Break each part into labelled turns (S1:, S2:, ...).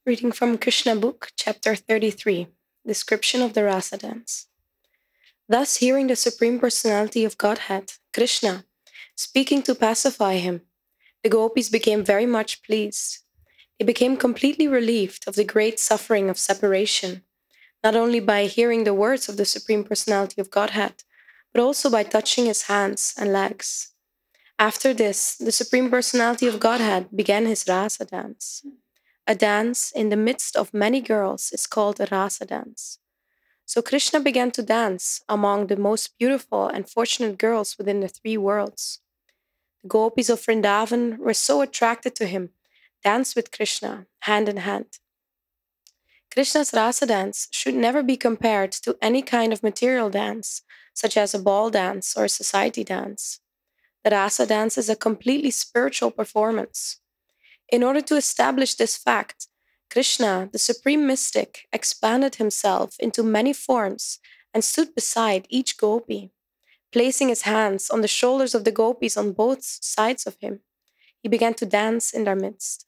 S1: Reading from Krishna book, chapter 33, description of the Rasa dance. Thus, hearing the Supreme Personality of Godhead, Krishna, speaking to pacify him, the gopis became very much pleased. They became completely relieved of the great suffering of separation, not only by hearing the words of the Supreme Personality of Godhead, but also by touching his hands and legs. After this, the Supreme Personality of Godhead began his Rasa dance. A dance in the midst of many girls is called a rasa dance. So Krishna began to dance among the most beautiful and fortunate girls within the three worlds. The gopis of Vrindavan were so attracted to him, danced with Krishna hand in hand. Krishna's rasa dance should never be compared to any kind of material dance, such as a ball dance or a society dance. The rasa dance is a completely spiritual performance. In order to establish this fact, Krishna, the supreme mystic, expanded himself into many forms and stood beside each gopi. Placing his hands on the shoulders of the gopis on both sides of him, he began to dance in their midst.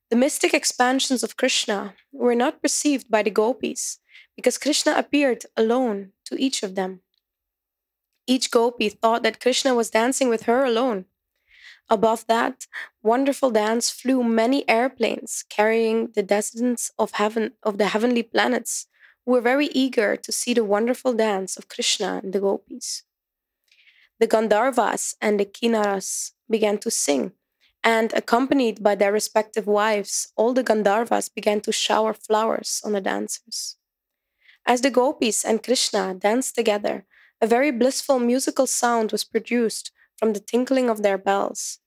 S1: The mystic expansions of Krishna were not perceived by the gopis because Krishna appeared alone to each of them. Each gopi thought that Krishna was dancing with her alone. Above that wonderful dance flew many airplanes carrying the descendants of the heavenly planets, who were very eager to see the wonderful dance of Krishna and the gopis. The Gandharvas and the Kinnaras began to sing, and accompanied by their respective wives, all the Gandharvas began to shower flowers on the dancers. As the gopis and Krishna danced together, a very blissful musical sound was produced from the tinkling of their bells,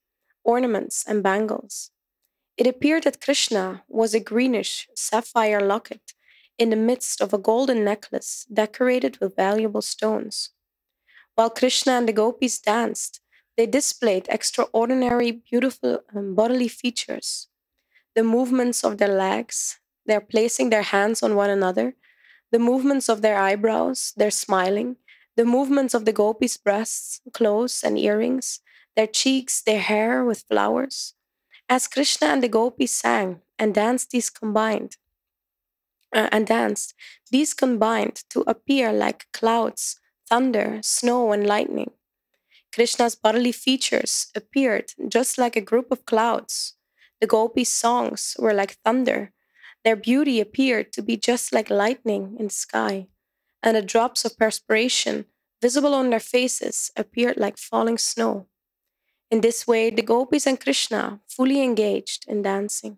S1: ornaments, and bangles. It appeared that Krishna was a greenish sapphire locket in the midst of a golden necklace decorated with valuable stones. While Krishna and the gopis danced, they displayed extraordinary, beautiful bodily features. The movements of their legs, their placing their hands on one another, the movements of their eyebrows, their smiling, the movements of the gopis' breasts, clothes, and earrings, their cheeks, their hair with flowers. As Krishna and the gopis sang and danced, these combined to appear like clouds, thunder, snow, and lightning. Krishna's bodily features appeared just like a group of clouds. The gopis' songs were like thunder. Their beauty appeared to be just like lightning in the sky, and the drops of perspiration visible on their faces appeared like falling snow. In this way, the gopis and Krishna fully engaged in dancing.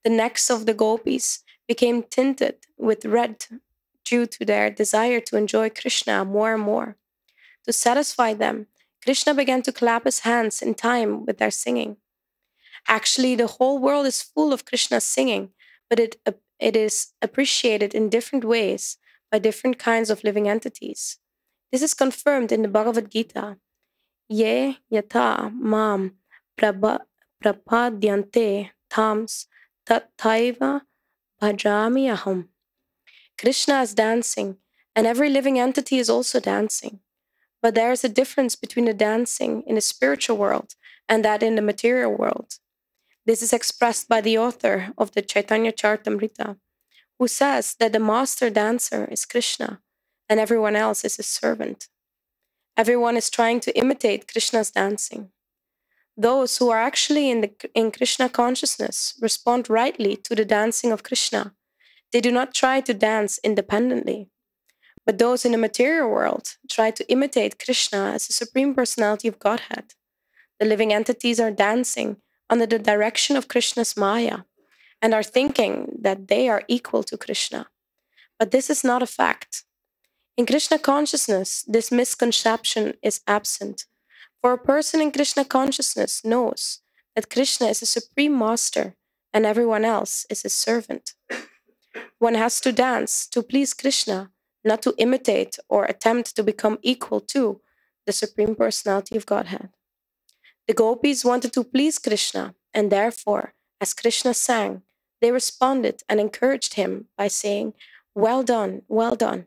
S1: The necks of the gopis became tinted with red due to their desire to enjoy Krishna more and more. To satisfy them, Krishna began to clap his hands in time with their singing. Actually, the whole world is full of Krishna's singing, but it is appreciated in different ways by different kinds of living entities. This is confirmed in the Bhagavad-Gita. Ye yata mam prapadyante tams tattaiva bhajami aham. Krishna is dancing, and every living entity is also dancing. But there is a difference between the dancing in the spiritual world and that in the material world. This is expressed by the author of the Chaitanya Charitamrita, who says that the master dancer is Krishna and everyone else is his servant. Everyone is trying to imitate Krishna's dancing. Those who are actually in Krishna consciousness respond rightly to the dancing of Krishna. They do not try to dance independently. But those in the material world try to imitate Krishna as the Supreme Personality of Godhead. The living entities are dancing under the direction of Krishna's Maya and are thinking that they are equal to Krishna. But this is not a fact. In Krishna consciousness, this misconception is absent. For a person in Krishna consciousness knows that Krishna is the Supreme Master and everyone else is his servant. One has to dance to please Krishna, not to imitate or attempt to become equal to the Supreme Personality of Godhead. The gopis wanted to please Krishna, and therefore, as Krishna sang, they responded and encouraged him by saying, "Well done, well done."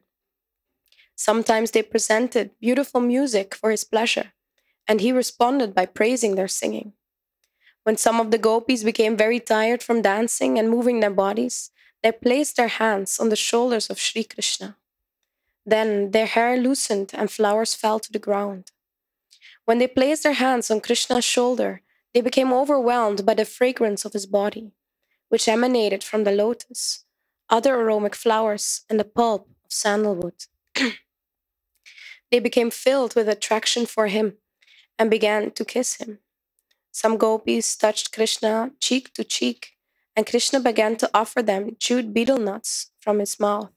S1: Sometimes they presented beautiful music for his pleasure, and he responded by praising their singing. When some of the gopis became very tired from dancing and moving their bodies, they placed their hands on the shoulders of Sri Krishna. Then their hair loosened and flowers fell to the ground. When they placed their hands on Krishna's shoulder, they became overwhelmed by the fragrance of his body, which emanated from the lotus, other aromatic flowers, and the pulp of sandalwood. They became filled with attraction for him and began to kiss him. Some gopis touched Krishna cheek to cheek, and Krishna began to offer them chewed betel nuts from his mouth,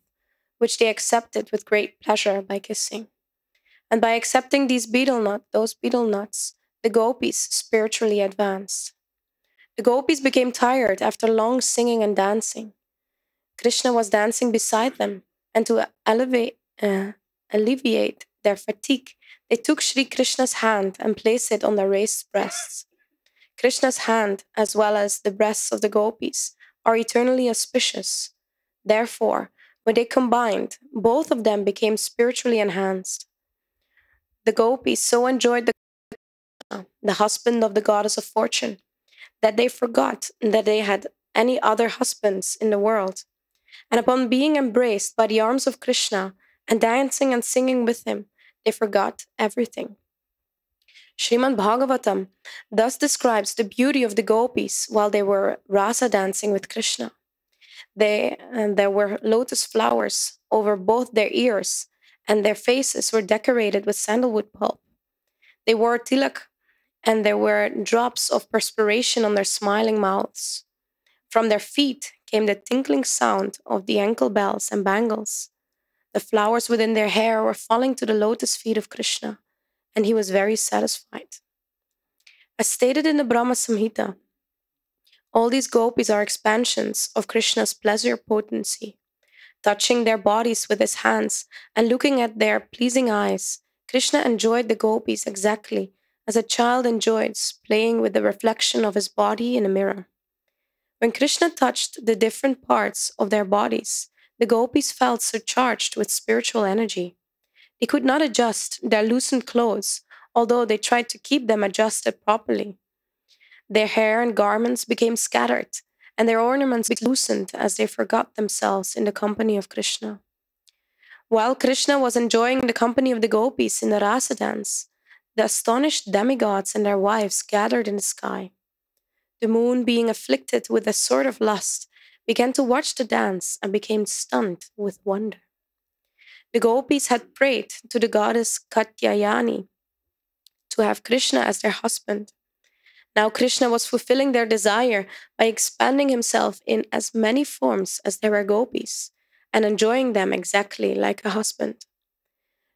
S1: which they accepted with great pleasure by kissing. And by accepting those betel nuts, the gopis spiritually advanced. The gopis became tired after long singing and dancing. Krishna was dancing beside them, and to alleviate their fatigue, they took Sri Krishna's hand and placed it on their raised breasts. Krishna's hand, as well as the breasts of the gopis, are eternally auspicious. Therefore, when they combined, both of them became spiritually enhanced. The gopis so enjoyed the husband of the goddess of fortune, that they forgot that they had any other husbands in the world. And upon being embraced by the arms of Krishna and dancing and singing with him, they forgot everything. Srimad Bhagavatam thus describes the beauty of the gopis while they were rasa dancing with Krishna. There were lotus flowers over both their ears, and their faces were decorated with sandalwood pulp. They wore tilak, and there were drops of perspiration on their smiling mouths. From their feet came the tinkling sound of the ankle bells and bangles. The flowers within their hair were falling to the lotus feet of Krishna, and he was very satisfied. As stated in the Brahma Samhita, all these gopis are expansions of Krishna's pleasure potency. Touching their bodies with his hands and looking at their pleasing eyes, Krishna enjoyed the gopis exactly as a child enjoys playing with the reflection of his body in a mirror. When Krishna touched the different parts of their bodies, the gopis felt surcharged with spiritual energy. They could not adjust their loosened clothes, although they tried to keep them adjusted properly. Their hair and garments became scattered, and their ornaments became loosened as they forgot themselves in the company of Krishna. While Krishna was enjoying the company of the gopis in the rasa dance, the astonished demigods and their wives gathered in the sky. The moon, being afflicted with a sort of lust, began to watch the dance and became stunned with wonder. The gopis had prayed to the goddess Katyayani to have Krishna as their husband. Now Krishna was fulfilling their desire by expanding himself in as many forms as there were gopis, and enjoying them exactly like a husband.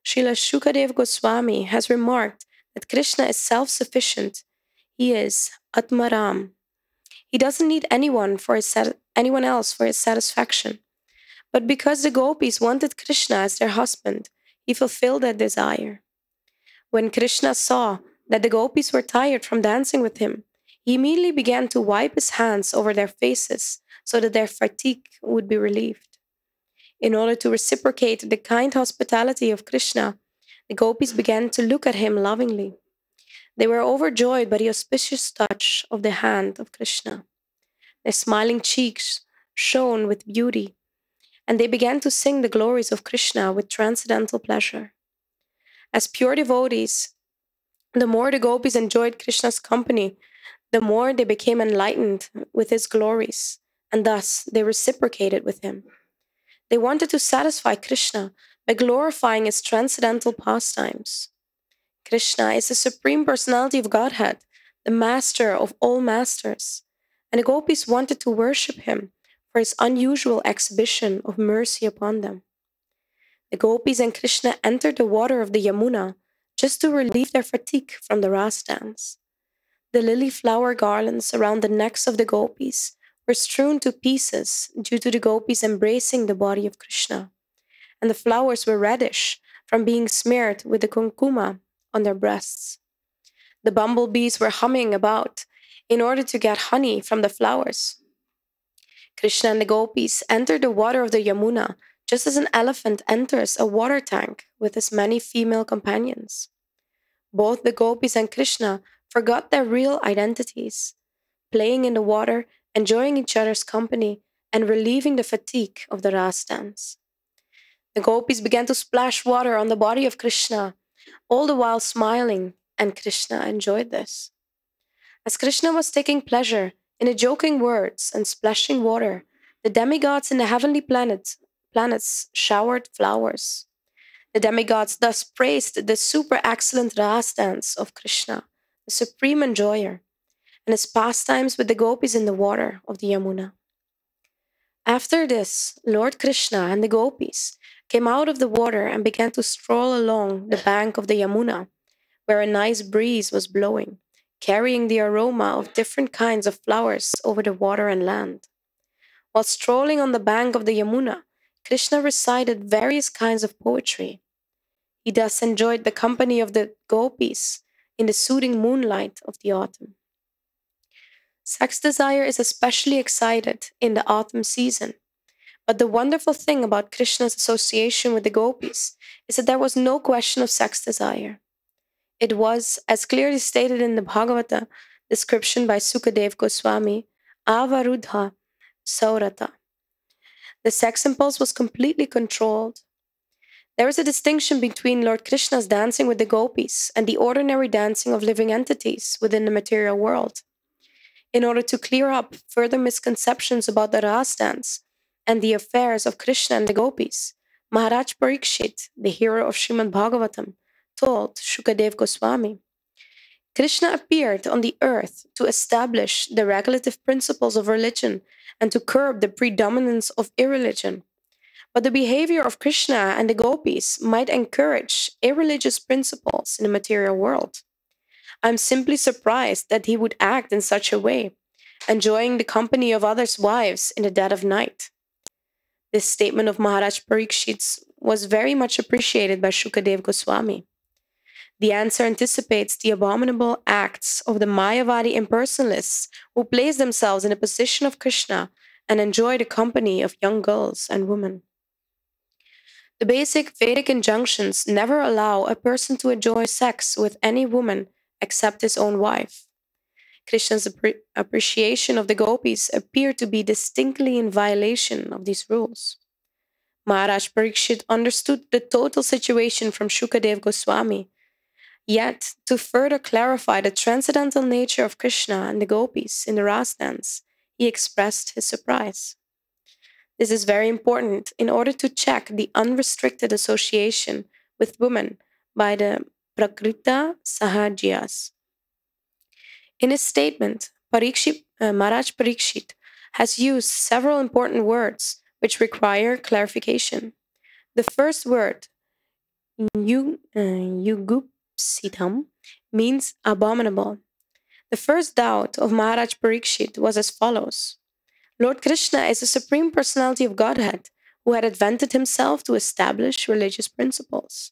S1: Srila Shukadev Goswami has remarked that Krishna is self-sufficient. He is Atmaram. He doesn't need anyone else for his satisfaction. But because the gopis wanted Krishna as their husband, he fulfilled that desire. When Krishna saw that the gopis were tired from dancing with him, he immediately began to wipe his hands over their faces so that their fatigue would be relieved. In order to reciprocate the kind hospitality of Krishna, the gopis began to look at him lovingly. They were overjoyed by the auspicious touch of the hand of Krishna. Their smiling cheeks shone with beauty, and they began to sing the glories of Krishna with transcendental pleasure. As pure devotees, the more the gopis enjoyed Krishna's company, the more they became enlightened with his glories, and thus they reciprocated with him. They wanted to satisfy Krishna by glorifying his transcendental pastimes. Krishna is the Supreme Personality of Godhead, the master of all masters, and the gopis wanted to worship him for his unusual exhibition of mercy upon them. The gopis and Krishna entered the water of the Yamuna just to relieve their fatigue from the rasa dance. The lily flower garlands around the necks of the gopis were strewn to pieces due to the gopis embracing the body of Krishna, and the flowers were reddish from being smeared with the kunkuma on their breasts. The bumblebees were humming about in order to get honey from the flowers. Krishna and the gopis entered the water of the Yamuna just as an elephant enters a water tank with his many female companions. Both the gopis and Krishna forgot their real identities. playing in the water, enjoying each other's company, and relieving the fatigue of the Ras dance. The gopis began to splash water on the body of Krishna, all the while smiling, and Krishna enjoyed this. As Krishna was taking pleasure in the joking words and splashing water, the demigods in the heavenly planets showered flowers. The demigods thus praised the super excellent Ras dance of Krishna, the supreme enjoyer, and his pastimes with the gopis in the water of the Yamuna. After this, Lord Krishna and the gopis came out of the water and began to stroll along the bank of the Yamuna, where a nice breeze was blowing, carrying the aroma of different kinds of flowers over the water and land. While strolling on the bank of the Yamuna, Krishna recited various kinds of poetry. He thus enjoyed the company of the gopis in the soothing moonlight of the autumn. Sex desire is especially excited in the autumn season, but the wonderful thing about Krishna's association with the gopis is that there was no question of sex desire. It was, as clearly stated in the Bhagavad-Gita description by Sukadeva Goswami, avarudha saurata. The sex impulse was completely controlled. There is a distinction between Lord Krishna's dancing with the gopis and the ordinary dancing of living entities within the material world. In order to clear up further misconceptions about the Ras dance and the affairs of Krishna and the gopis, Maharaj Parikshit, the hero of Srimad Bhagavatam, told Shukadeva Goswami, Krishna appeared on the earth to establish the regulative principles of religion and to curb the predominance of irreligion. But the behavior of Krishna and the gopis might encourage irreligious principles in the material world. I'm simply surprised that he would act in such a way, enjoying the company of others' wives in the dead of night. This statement of Maharaj Parikshit's was very much appreciated by Shukadeva Goswami. The answer anticipates the abominable acts of the Mayavadi impersonalists who place themselves in the position of Krishna and enjoy the company of young girls and women. The basic Vedic injunctions never allow a person to enjoy sex with any woman except his own wife. Krishna's appreciation of the gopis appeared to be distinctly in violation of these rules. Maharaj Parikshit understood the total situation from Shukadeva Goswami. Yet, to further clarify the transcendental nature of Krishna and the gopis in the Ras dance, he expressed his surprise. This is very important in order to check the unrestricted association with women by the Prakrita Sahajyas. In his statement, Maharaj Parikshit has used several important words which require clarification. The first word, yugupsitam, means abominable. The first doubt of Maharaj Parikshit was as follows. Lord Krishna is the Supreme Personality of Godhead who had advented himself to establish religious principles.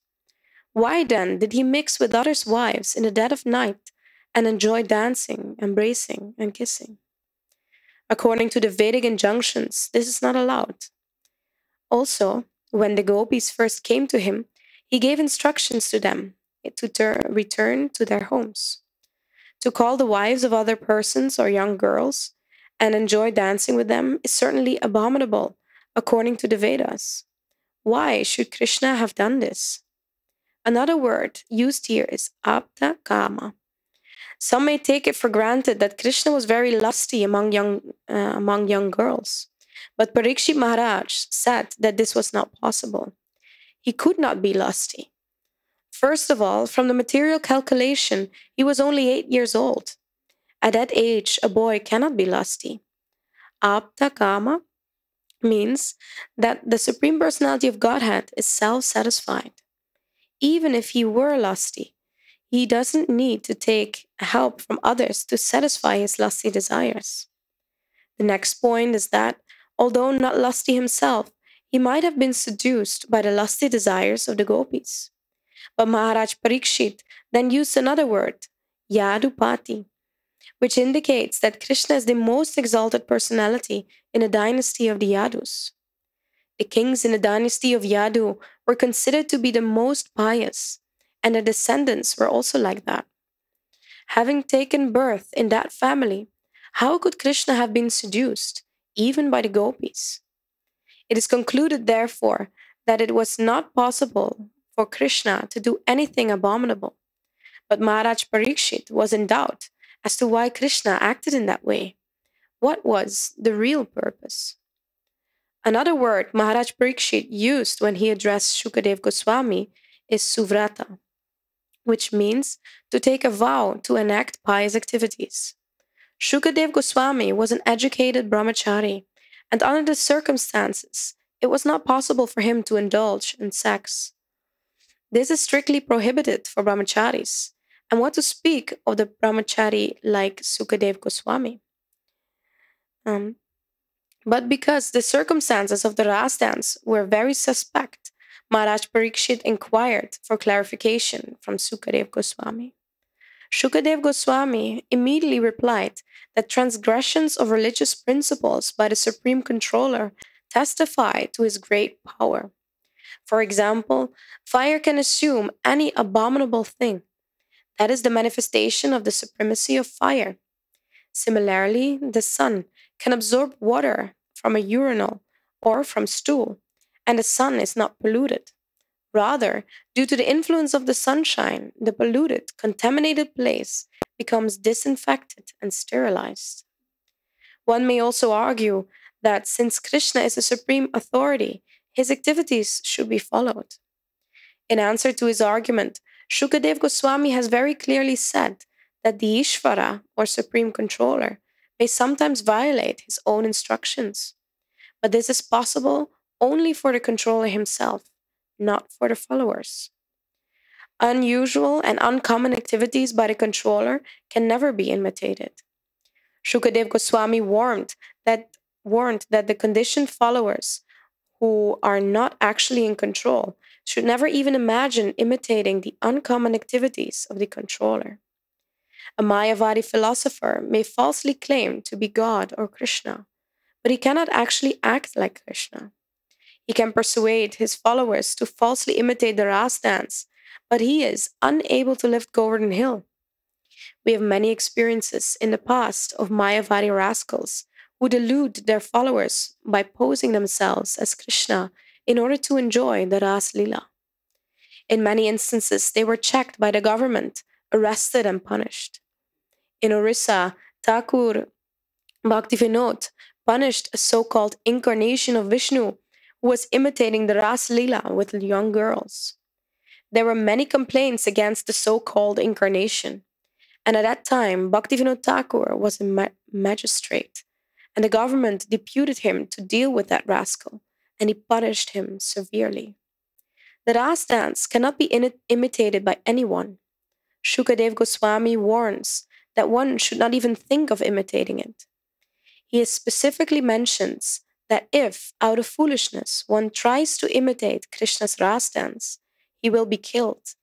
S1: Why then did he mix with others' wives in the dead of night and enjoy dancing, embracing, and kissing? According to the Vedic injunctions, this is not allowed. Also, when the gopis first came to him, he gave instructions to them to return to their homes. To call the wives of other persons or young girls and enjoy dancing with them is certainly abominable according to the Vedas. Why should Krishna have done this? Another word used here is apta kama. Some may take it for granted that Krishna was very lusty among young girls, but Parikshit Maharaj said that this was not possible. He could not be lusty. First of all, from the material calculation, he was only 8 years old. At that age, a boy cannot be lusty. Apta kama means that the Supreme Personality of Godhead is self-satisfied. Even if he were lusty, he doesn't need to take help from others to satisfy his lusty desires. The next point is that, although not lusty himself, he might have been seduced by the lusty desires of the gopis. But Maharaj Parikshit then used another word, Yadupati, which indicates that Krishna is the most exalted personality in the dynasty of the Yadus. The kings in the dynasty of Yadu were considered to be the most pious, and their descendants were also like that. Having taken birth in that family, How could Krishna have been seduced, even by the gopis? It is concluded, therefore, that it was not possible for Krishna to do anything abominable. But Maharaj Parikshit was in doubt as to why Krishna acted in that way. What was the real purpose? Another word Maharaj Parikshit used when he addressed Shukadev Goswami is suvrata, which means to take a vow to enact pious activities. Shukadev Goswami was an educated brahmachari, and under the circumstances, it was not possible for him to indulge in sex. This is strictly prohibited for brahmacharis, and what to speak of the brahmachari like Sukadev Goswami. But because the circumstances of the Ras dance were very suspect, Maharaj Parikshit inquired for clarification from Sukadev Goswami. Shukadev Goswami immediately replied that transgressions of religious principles by the Supreme Controller testify to his great power. For example, fire can assume any abominable thing. That is the manifestation of the supremacy of fire. Similarly, the sun can absorb water from a urinal or from stool, and the sun is not polluted. Rather, due to the influence of the sunshine, the polluted, contaminated place becomes disinfected and sterilized. One may also argue that since Krishna is the supreme authority, his activities should be followed. In answer to his argument, Shukadev Goswami has very clearly said that the Ishvara, or supreme controller, may sometimes violate his own instructions. But this is possible only for the controller himself, not for the followers. Unusual and uncommon activities by the controller can never be imitated. Shukadev Goswami warned that the conditioned followers who are not actually in control should never even imagine imitating the uncommon activities of the controller. A Mayavadi philosopher may falsely claim to be God or Krishna, but he cannot actually act like Krishna. He can persuade his followers to falsely imitate the Ras dance, but he is unable to lift Govardhan Hill. We have many experiences in the past of Mayavadi rascals who delude their followers by posing themselves as Krishna in order to enjoy the Ras Lila. In many instances, they were checked by the government, arrested and punished. In Orissa, Thakur Bhaktivinoda punished a so-called incarnation of Vishnu who was imitating the Ras Lila with young girls. There were many complaints against the so-called incarnation, and at that time, Bhaktivinoda Thakur was a magistrate, and the government deputed him to deal with that rascal, and he punished him severely. The Ras dance cannot be imitated by anyone. Shukadev Goswami warns that one should not even think of imitating it. He specifically mentions that if, out of foolishness, one tries to imitate Krishna's Ras dance, he will be killed,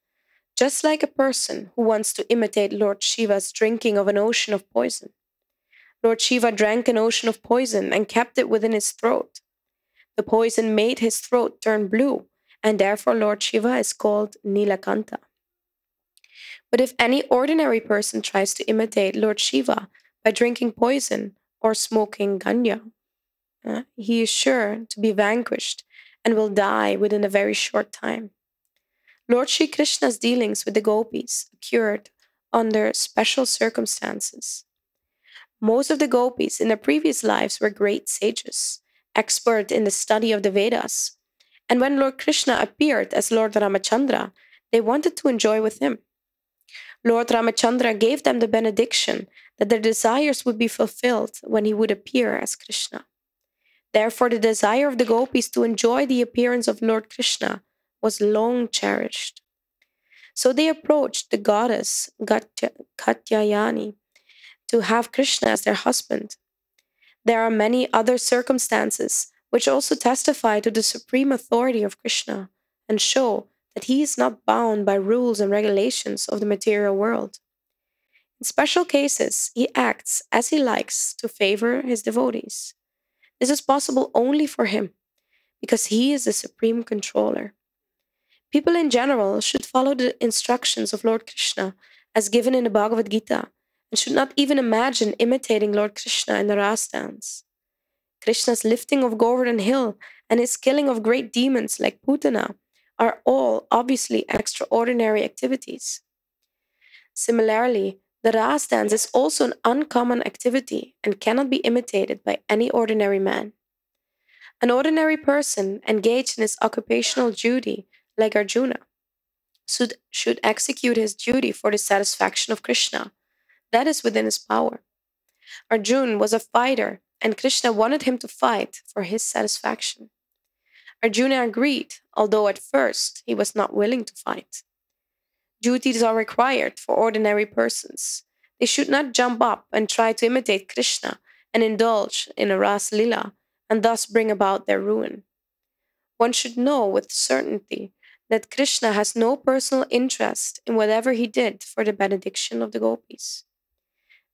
S1: just like a person who wants to imitate Lord Shiva's drinking of an ocean of poison. Lord Shiva drank an ocean of poison and kept it within his throat. The poison made his throat turn blue, and therefore Lord Shiva is called Nilakanta. But if any ordinary person tries to imitate Lord Shiva by drinking poison or smoking ganja, he is sure to be vanquished and will die within a very short time. Lord Shri Krishna's dealings with the gopis occurred under special circumstances. Most of the gopis in their previous lives were great sages, expert in the study of the Vedas, and when Lord Krishna appeared as Lord Ramachandra, they wanted to enjoy with him. Lord Ramachandra gave them the benediction that their desires would be fulfilled when he would appear as Krishna. Therefore, the desire of the gopis to enjoy the appearance of Lord Krishna was long cherished. So they approached the goddess Katyayani to have Krishna as their husband. There are many other circumstances which also testify to the supreme authority of Krishna and show that he is not bound by rules and regulations of the material world. In special cases, he acts as he likes to favor his devotees. This is possible only for him, because he is the supreme controller. People in general should follow the instructions of Lord Krishna as given in the Bhagavad-Gita and should not even imagine imitating Lord Krishna in the Ras dance. Krishna's lifting of Govardhan Hill and his killing of great demons like Putana are all obviously extraordinary activities. Similarly, the Ras dance is also an uncommon activity and cannot be imitated by any ordinary man. An ordinary person engaged in his occupational duty, like Arjuna, should execute his duty for the satisfaction of Krishna. That is within his power. Arjuna was a fighter, and Krishna wanted him to fight for his satisfaction. Arjuna agreed, although at first he was not willing to fight. Duties are required for ordinary persons. They should not jump up and try to imitate Krishna and indulge in a Ras Lila and thus bring about their ruin. One should know with certainty that Krishna has no personal interest in whatever he did for the benediction of the gopis.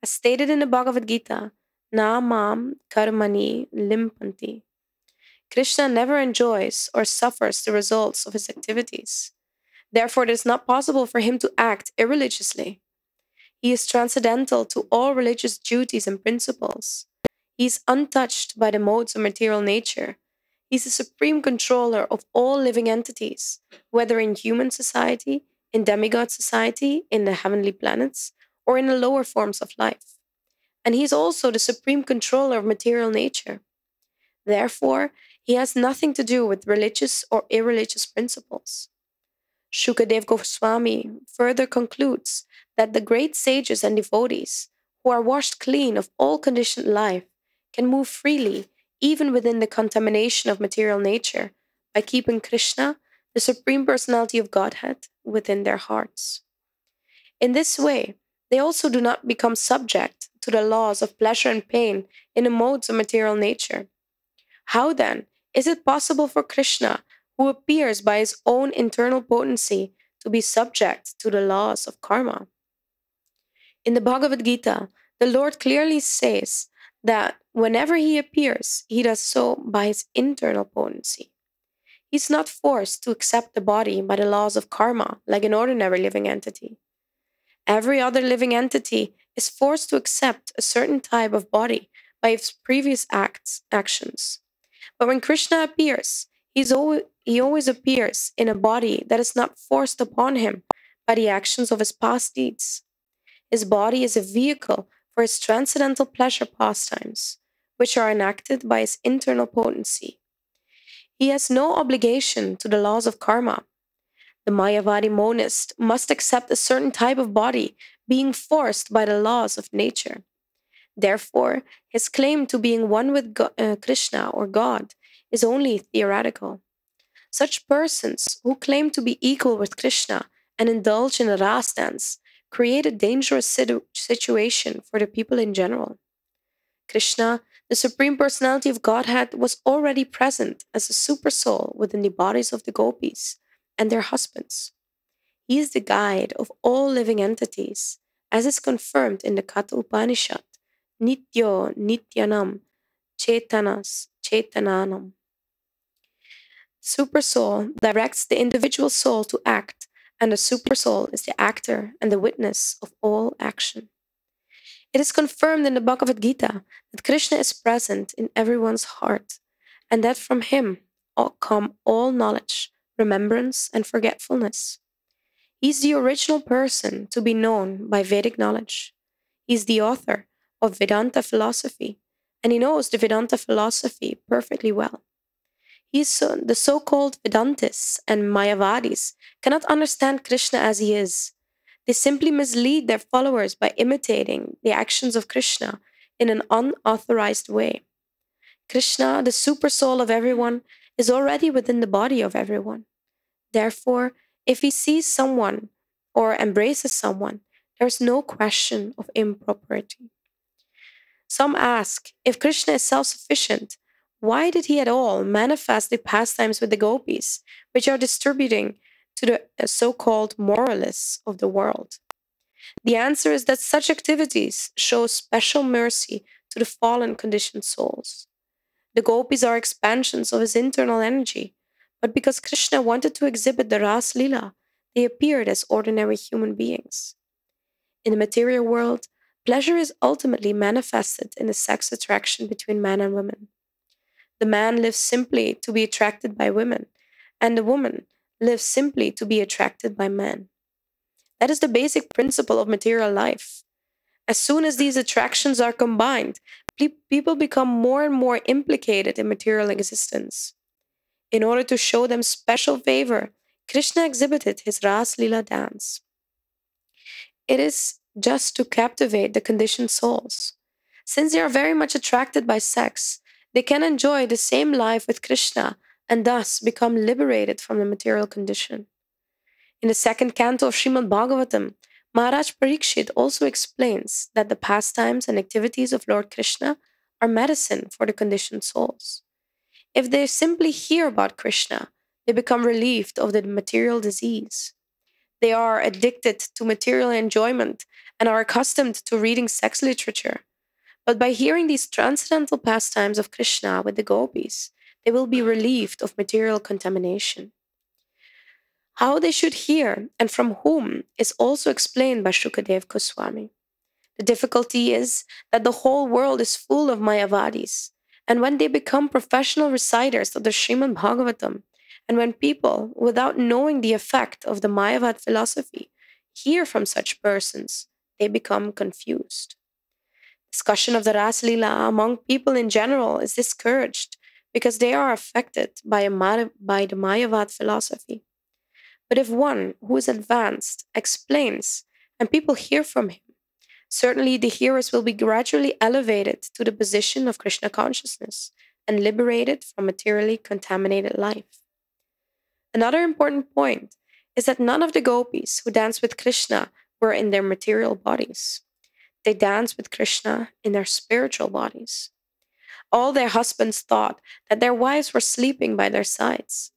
S1: As stated in the Bhagavad-Gita, Na mam karmani limpanti. Krishna never enjoys or suffers the results of his activities. Therefore, it is not possible for him to act irreligiously. He is transcendental to all religious duties and principles. He is untouched by the modes of material nature. He is the supreme controller of all living entities, whether in human society, in demigod society, in the heavenly planets, or in the lower forms of life. And he is also the supreme controller of material nature. Therefore, he has nothing to do with religious or irreligious principles. Shukadev Goswami further concludes that the great sages and devotees, who are washed clean of all conditioned life, can move freely even within the contamination of material nature by keeping Krishna, the Supreme Personality of Godhead, within their hearts. In this way, they also do not become subject to the laws of pleasure and pain in the modes of material nature. How then is it possible for Krishna, who appears by his own internal potency, to be subject to the laws of karma? In the Bhagavad-Gita, the Lord clearly says that whenever he appears, he does so by his internal potency. He is not forced to accept the body by the laws of karma like an ordinary living entity. Every other living entity is forced to accept a certain type of body by its previous actions. But when Krishna appears, he always appears in a body that is not forced upon him by the actions of his past deeds. His body is a vehicle for his transcendental pleasure pastimes, which are enacted by his internal potency. He has no obligation to the laws of karma. The Mayavadi monist must accept a certain type of body, being forced by the laws of nature. Therefore, his claim to being one with Krishna or God is only theoretical. Such persons who claim to be equal with Krishna and indulge in a Ras dance create a dangerous situation for the people in general. Krishna, the Supreme Personality of Godhead, was already present as a supersoul within the bodies of the gopis and their husbands. He is the guide of all living entities, as is confirmed in the Katha Upanishad, Nityo Nityanam Chetanas Chetananam. Supersoul directs the individual soul to act, and the supersoul is the actor and the witness of all action. It is confirmed in the Bhagavad-Gita that Krishna is present in everyone's heart, and that from him come all knowledge, remembrance, and forgetfulness. He is the original person to be known by Vedic knowledge. He is the author of Vedanta philosophy, and he knows the Vedanta philosophy perfectly well. The so-called Vedantists and Mayavadis cannot understand Krishna as he is. They simply mislead their followers by imitating the actions of Krishna in an unauthorized way. Krishna, the supersoul of everyone, is already within the body of everyone. Therefore, if he sees someone or embraces someone, there is no question of impropriety. Some ask, if Krishna is self-sufficient, why did he at all manifest the pastimes with the gopis, which are distributing to the so-called moralists of the world? The answer is that such activities show special mercy to the fallen conditioned souls. The gopis are expansions of his internal energy, but because Krishna wanted to exhibit the Ras Lila, they appeared as ordinary human beings. In the material world, Pleasure is ultimately manifested in the sex attraction between man and woman. The man lives simply to be attracted by women, and the woman lives simply to be attracted by men. That is the basic principle of material life. As soon as these attractions are combined, people become more and more implicated in material existence. In order to show them special favor, Krishna exhibited his Ras Leela dance. It is just to captivate the conditioned souls. Since they are very much attracted by sex, they can enjoy the same life with Krishna and thus become liberated from the material condition. In the second canto of Srimad Bhagavatam, Maharaj Parikshit also explains that the pastimes and activities of Lord Krishna are medicine for the conditioned souls. If they simply hear about Krishna, they become relieved of the material disease. They are addicted to material enjoyment and are accustomed to reading sex literature. But by hearing these transcendental pastimes of Krishna with the gopis, they will be relieved of material contamination. How they should hear and from whom is also explained by Shukadev Goswami. The difficulty is that the whole world is full of Mayavadis, and when they become professional reciters of the Srimad Bhagavatam, and when people, without knowing the effect of the Mayavad philosophy, hear from such persons, they become confused. Discussion of the Ras Leela among people in general is discouraged because they are affected by the Mayavad philosophy. But if one who is advanced explains and people hear from him, certainly the hearers will be gradually elevated to the position of Krishna consciousness and liberated from materially contaminated life. Another important point is that none of the gopis who danced with Krishna were in their material bodies. They danced with Krishna in their spiritual bodies. All their husbands thought that their wives were sleeping by their sides.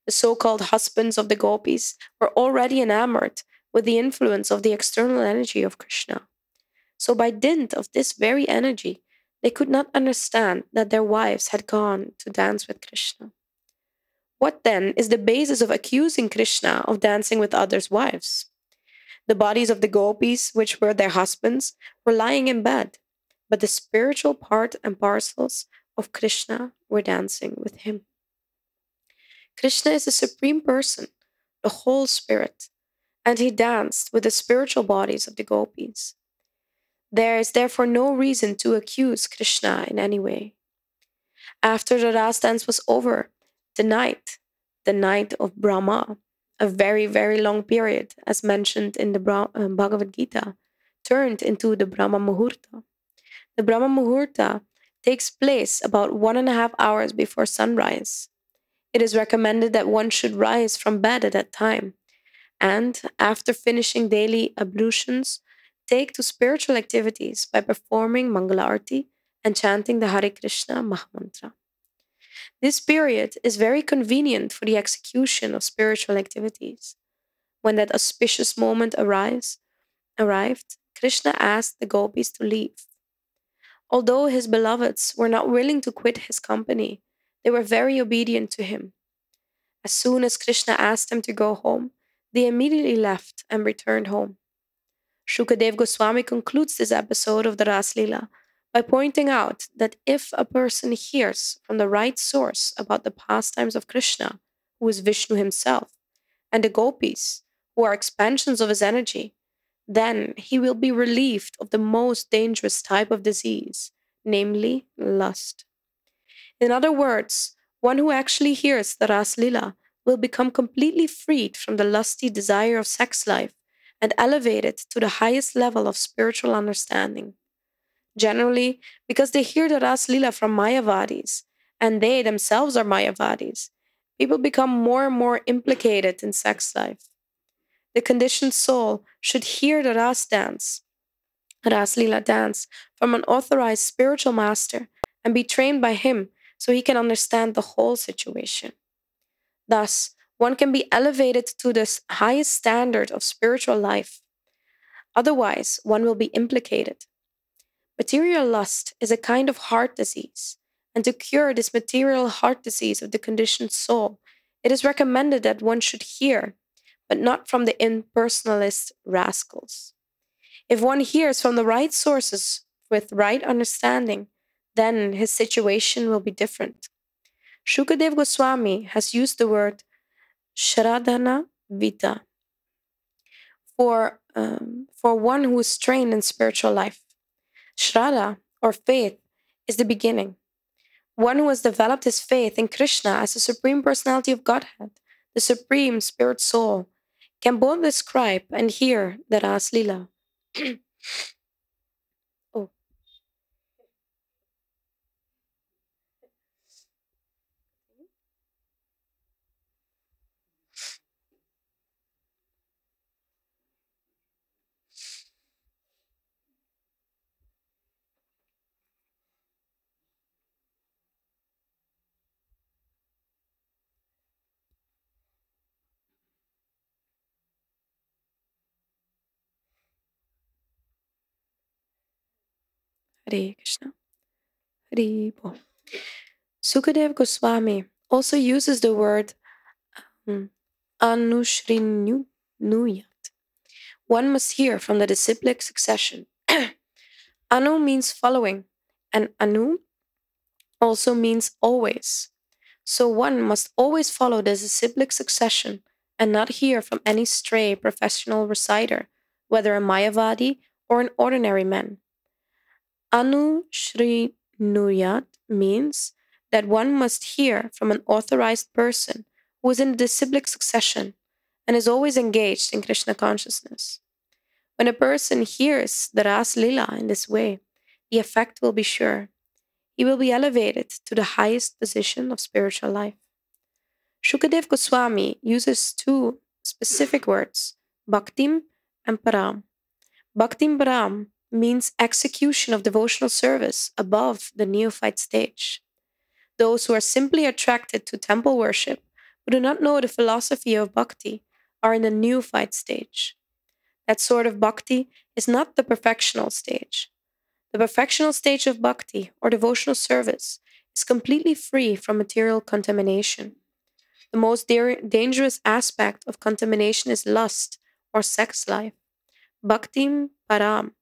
S1: The so-called husbands of the gopis were already enamored with the influence of the external energy of Krishna. So by dint of this very energy, they could not understand that their wives had gone to dance with Krishna. What then is the basis of accusing Krishna of dancing with others' wives? The bodies of the gopis, which were their husbands, were lying in bed, but the spiritual part and parcels of Krishna were dancing with him. Krishna is the Supreme Person, the whole Spirit, and he danced with the spiritual bodies of the gopis. There is therefore no reason to accuse Krishna in any way. After the Ras dance was over, the night of Brahma, a very, very long period, as mentioned in the Bhagavad-Gita, turned into the Brahma Muhurta. The Brahma Muhurta takes place about 1.5 hours before sunrise. It is recommended that one should rise from bed at that time, and after finishing daily ablutions, take to spiritual activities by performing Mangala Arati and chanting the Hare Krishna Mahamantra. This period is very convenient for the execution of spiritual activities. When that auspicious moment arrived, Krishna asked the gopis to leave. Although his beloveds were not willing to quit his company, they were very obedient to him. As soon as Krishna asked them to go home, they immediately left and returned home. Shukadev Goswami concludes this episode of the Ras Leela by pointing out that if a person hears from the right source about the pastimes of Krishna, who is Vishnu himself, and the gopis, who are expansions of his energy, then he will be relieved of the most dangerous type of disease, namely lust. In other words, one who actually hears the Ras Leela will become completely freed from the lusty desire of sex life and elevated to the highest level of spiritual understanding. Generally, because they hear the Ras Leela from Mayavadis, and they themselves are Mayavadis, people become more and more implicated in sex life. The conditioned soul should hear the Ras Leela dance, from an authorized spiritual master and be trained by him so he can understand the whole situation. Thus, one can be elevated to the highest standard of spiritual life. Otherwise, one will be implicated. Material lust is a kind of heart disease, and to cure this material heart disease of the conditioned soul, it is recommended that one should hear, but not from the impersonalist rascals. If one hears from the right sources with right understanding, then his situation will be different. Shukadev Goswami has used the word Shradhana Vita for one who is trained in spiritual life. Shraddha, or faith, is the beginning. One who has developed his faith in Krishna as the Supreme Personality of Godhead, the Supreme Spirit Soul, can both describe and hear the Ras Lila. Oh. Hare Krishna. Hare Bol. Sukadev Goswami also uses the word Anushrinuyat. One must hear from the disciplic succession. Anu means following, and Anu also means always. So one must always follow the disciplic succession and not hear from any stray professional reciter, whether a Mayavadi or an ordinary man. Anu Shri Nuyat means that one must hear from an authorized person who is in the disciplic succession and is always engaged in Krishna consciousness. When a person hears the Ras Lila in this way, the effect will be sure. He will be elevated to the highest position of spiritual life. Shukadev Goswami uses two specific words, Bhaktim and Param. Bhaktim Param means execution of devotional service above the neophyte stage. Those who are simply attracted to temple worship, who do not know the philosophy of bhakti, are in the neophyte stage. That sort of bhakti is not the perfectional stage. The perfectional stage of bhakti, or devotional service, is completely free from material contamination. The most dangerous aspect of contamination is lust, or sex life. Bhaktim Param,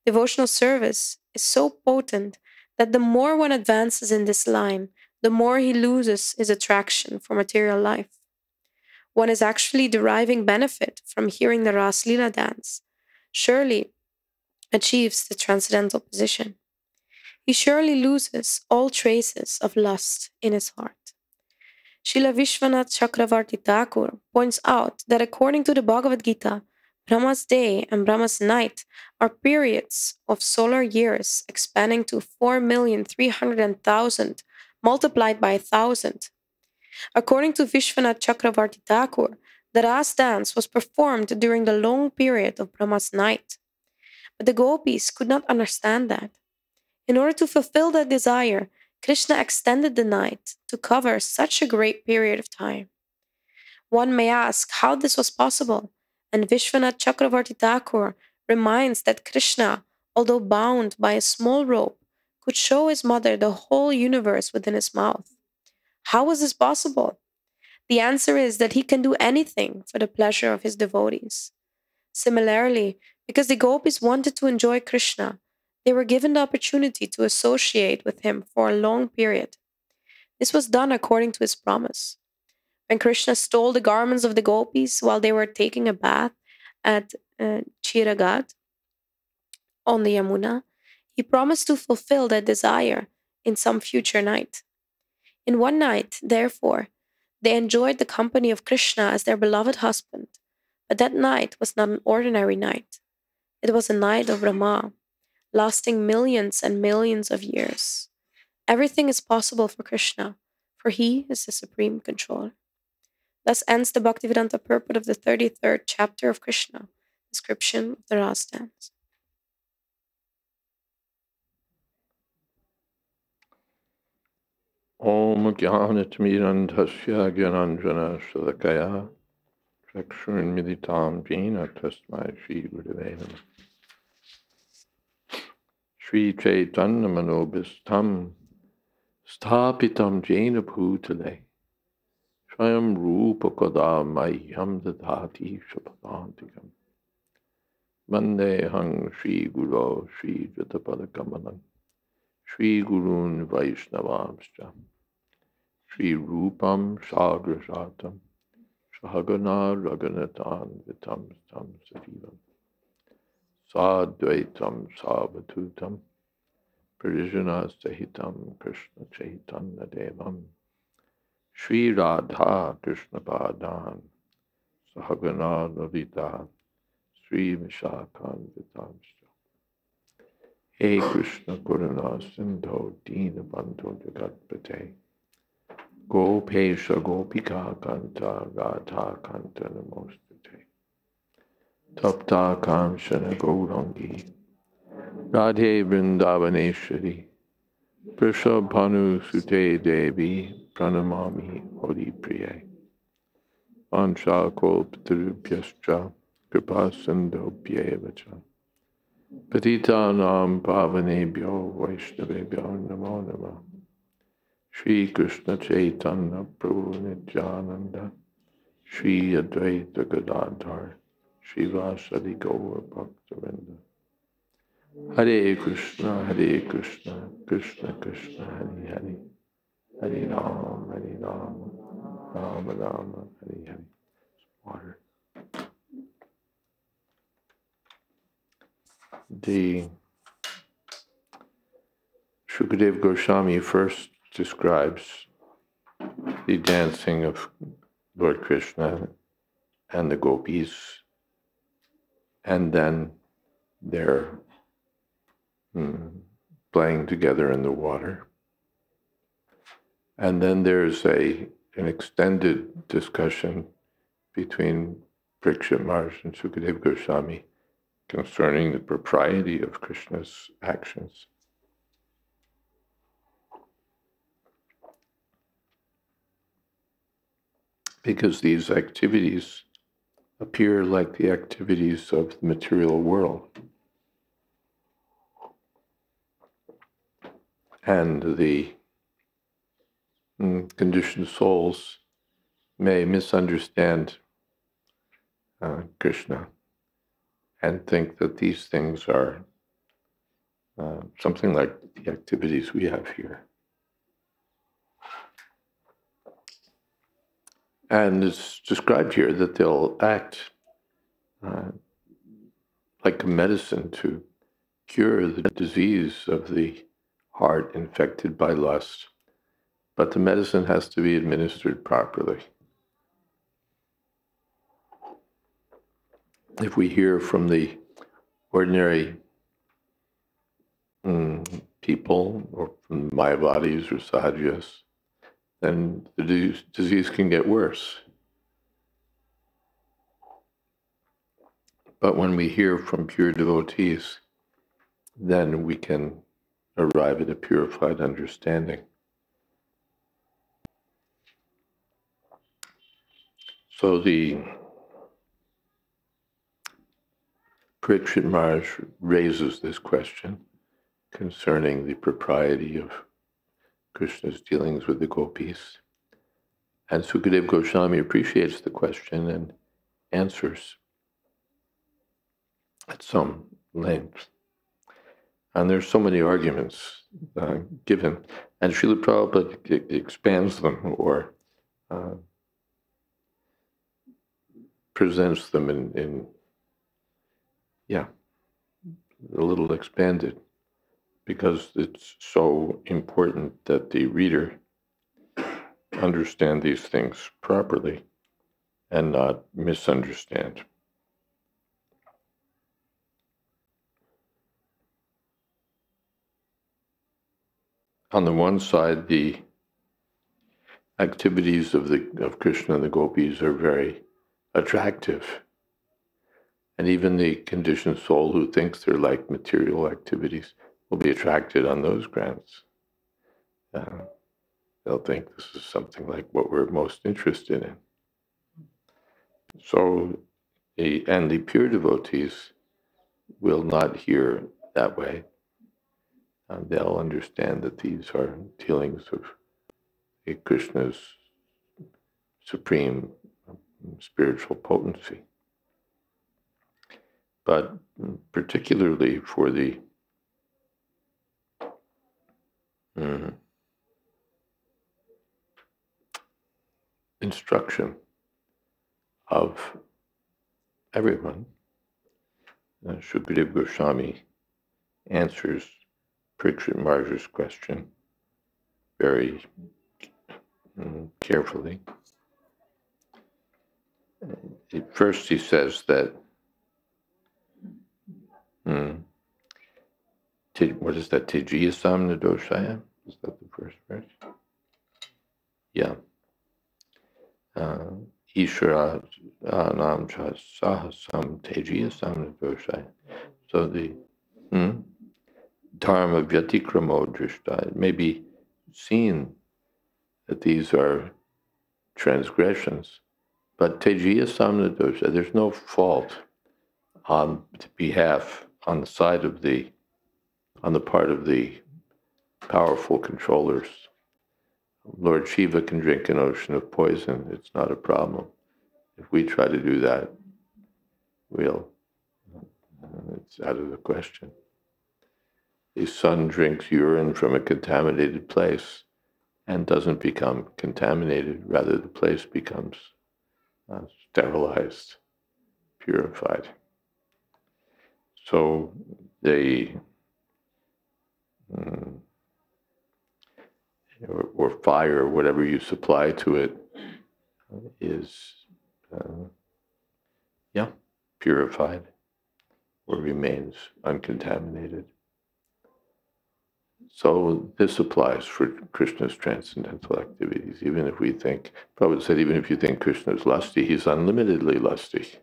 S1: devotional service, is so potent that the more one advances in this line, the more he loses his attraction for material life. One is actually deriving benefit from hearing the Ras Lila dance, surely achieves the transcendental position. He surely loses all traces of lust in his heart. Srila Vishwanath Chakravarti Thakur points out that according to the Bhagavad-Gita, Brahma's day and Brahma's night are periods of solar years expanding to 4,300,000 multiplied by 1,000. According to Vishwanath Chakravarti Thakur, the Ras dance was performed during the long period of Brahma's night. But the gopis could not understand that. In order to fulfill that desire, Krishna extended the night to cover such a great period of time. One may ask how this was possible, and Vishwanath Chakravarti Thakur reminds that Krishna, although bound by a small rope, could show his mother the whole universe within his mouth. How was this possible? The answer is that he can do anything for the pleasure of his devotees. Similarly, because the gopis wanted to enjoy Krishna, they were given the opportunity to associate with him for a long period. This was done according to his promise. When Krishna stole the garments of the gopis while they were taking a bath at Chiraghat on the Yamuna, he promised to fulfill that desire in some future night. In one night, therefore, they enjoyed the company of Krishna as their beloved husband, but that night was not an ordinary night. It was a night of Brahma, lasting millions and millions of years. Everything is possible for Krishna, for he is the supreme controller. Thus ends the Bhaktivedanta purport of the 33rd chapter of Krishna, description of the Ras dance.
S2: Om Jnanatmirandhasya Gyananjana Shalakaya Chakshun Militam Jena Tasmai Shri Gurave Namah. Shri Chaitanya Manobhistam Sthapitam Jena Bhutale Swayam Rupa Kada Mayam Dadhati Shapadantikam Vandehang Shri Guru Shri Jatapadakamalam Shri Gurun Vaishnavamscha Shri Rupam Sagrasatam Sahagana Raghunathan Vitam Tam Sajivam Sadvaitam Savatutam Parijana Sahitam Krishna Chaitanya Devam Shri Radha Krishna Padan Sahagana Lavita Sri Vishakhan Vitamscha He Krishna Karuna Sindho Dina Bandho Jagatpate Gopesha Gopika Kanta Radha Kanta Namostate Tapta Kamshana Gaurangi Radhe Vrindavaneshwari Prishabhanu Sute Devi Pranamami Hori Priye Ansha Kolptarubhyascha Kripa Sindhobhyevacha Patitanam Pavanebhyo Vaishnavebhyo Namo Namah Shri Krishna Chaitanya Prabhu Nityananda Shri Advaita Gadadhar Shri Vasadi Gaur Bhaktavinda Hare Krishna Krishna Krishna Hare Hare Hare Ram Rama Rama Hare Hare. Water. The Shukadeva Goswami first describes the dancing of Lord Krishna and the gopis, and then their playing together in the water. And then there's an extended discussion between Parikshit Maharaj and Shukadeva Goswami concerning the propriety of Krishna's actions. Because these activities appear like the activities of the material world. And the conditioned souls may misunderstand Krishna and think that these things are something like the activities we have here. And it's described here that they'll act like a medicine to cure the disease of the heart infected by lust, but the medicine has to be administered properly. If we hear from the ordinary people, or from Mayavadis or Sahajas, then the disease can get worse. But when we hear from pure devotees, then we can arrive at a purified understanding. So the Parikshit Maharaj raises this question concerning the propriety of Krishna's dealings with the gopis. And Sukadeva Goswami appreciates the question and answers at some length. And there's so many arguments given, and Srila Prabhupada expands them or presents them in a little expanded, because it's so important that the reader understand these things properly and not misunderstand. On the one side, the activities of Krishna and the gopis are very attractive. And even the conditioned soul who thinks they're like material activities will be attracted on those grounds. They'll think this is something like what we're most interested in. So, and the pure devotees will not hear that way. They'll understand that these are dealings of Krishna's supreme spiritual potency. but particularly for the instruction of everyone. Shukadeva Goswami answers Parikshit Maharaj's question very carefully. First he says that, what is that, Tejiya Samna Doshaya? Is that the first verse? Yeah. Ishvara Nam Cha Sahasam Tejiya Samna Doshaya. So the Dharma Vyatikramo Drishta, it may be seen that these are transgressions, but Tejiya Samna Dosha, there's no fault on the part of the powerful controllers. Lord Shiva can drink an ocean of poison. It's not a problem. If we try to do that, it's out of the question. The sun drinks urine from a contaminated place and doesn't become contaminated. Rather, the place becomes sterilized, purified. So or fire, whatever you supply to it, is purified or remains uncontaminated. So this applies for Krishna's transcendental activities. Even if we think, Prabhupada said, even if you think Krishna is lusty, he's unlimitedly lusty.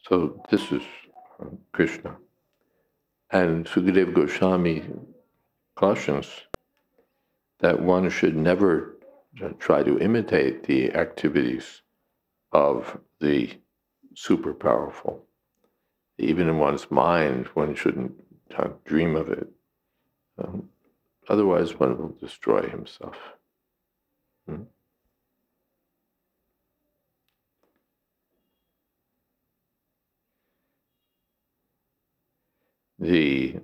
S2: So this is Krishna. And Sukadeva Goswami cautions that one should never try to imitate the activities of the super powerful. Even in one's mind, one shouldn't dream of it. Otherwise, one will destroy himself. The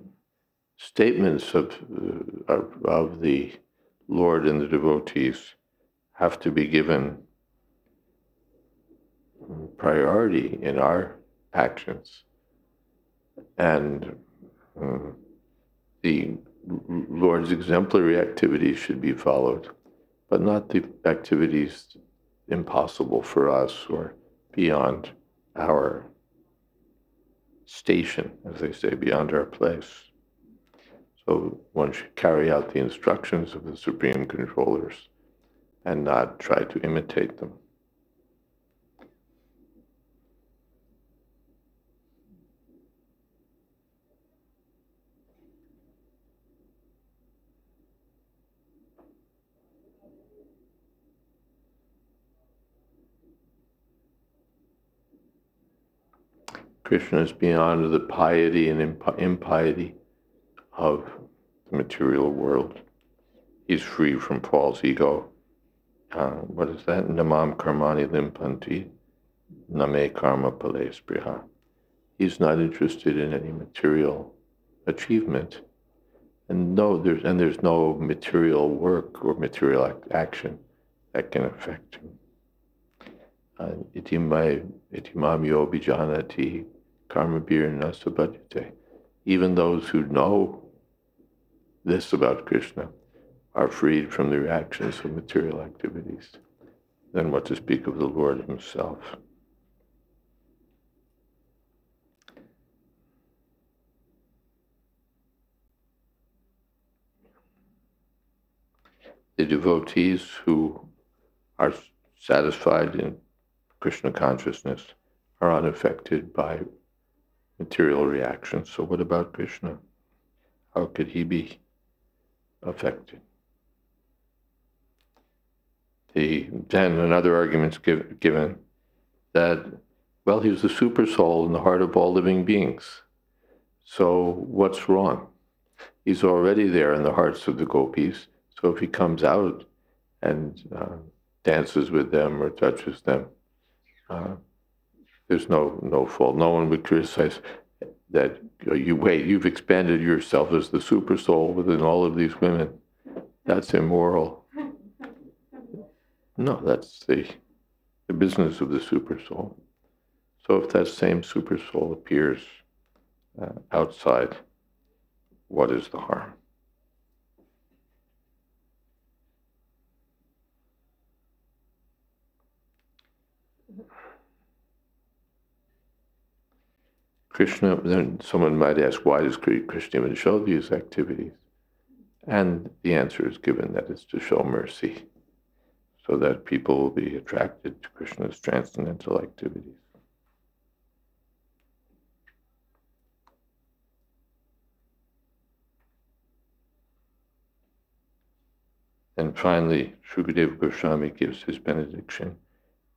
S2: statements of the Lord and the devotees have to be given priority in our actions. And the Lord's exemplary activities should be followed, but not the activities impossible for us or beyond our station, as they say, beyond our place. So one should carry out the instructions of the supreme controllers and not try to imitate them. Krishna is beyond the piety and impiety of the material world. He's free from false ego. What is that? Namam karmani limpanti, name karma pale spriha. He's not interested in any material achievement. And there's no material work or material action that can affect him. Itimam yo bijanati karmabhirna sabhajate. Even those who know this about Krishna are freed from the reactions of material activities. Then what to speak of the Lord himself? The devotees who are satisfied in Krishna consciousness are unaffected by material reactions. So what about Krishna? How could he be affected? Then another argument's given that, well, he's the super soul in the heart of all living beings. So what's wrong? He's already there in the hearts of the gopis. So if he comes out and dances with them or touches them. There's no fault. No one would criticize that you've expanded yourself as the super soul within all of these women. That's immoral. No, that's the business of the super soul. So if that same super soul appears outside, what is the harm? Krishna, then someone might ask, why does Krishna even show these activities? And the answer is given that it's to show mercy, so that people will be attracted to Krishna's transcendental activities. And finally, Shukadeva Goswami gives his benediction.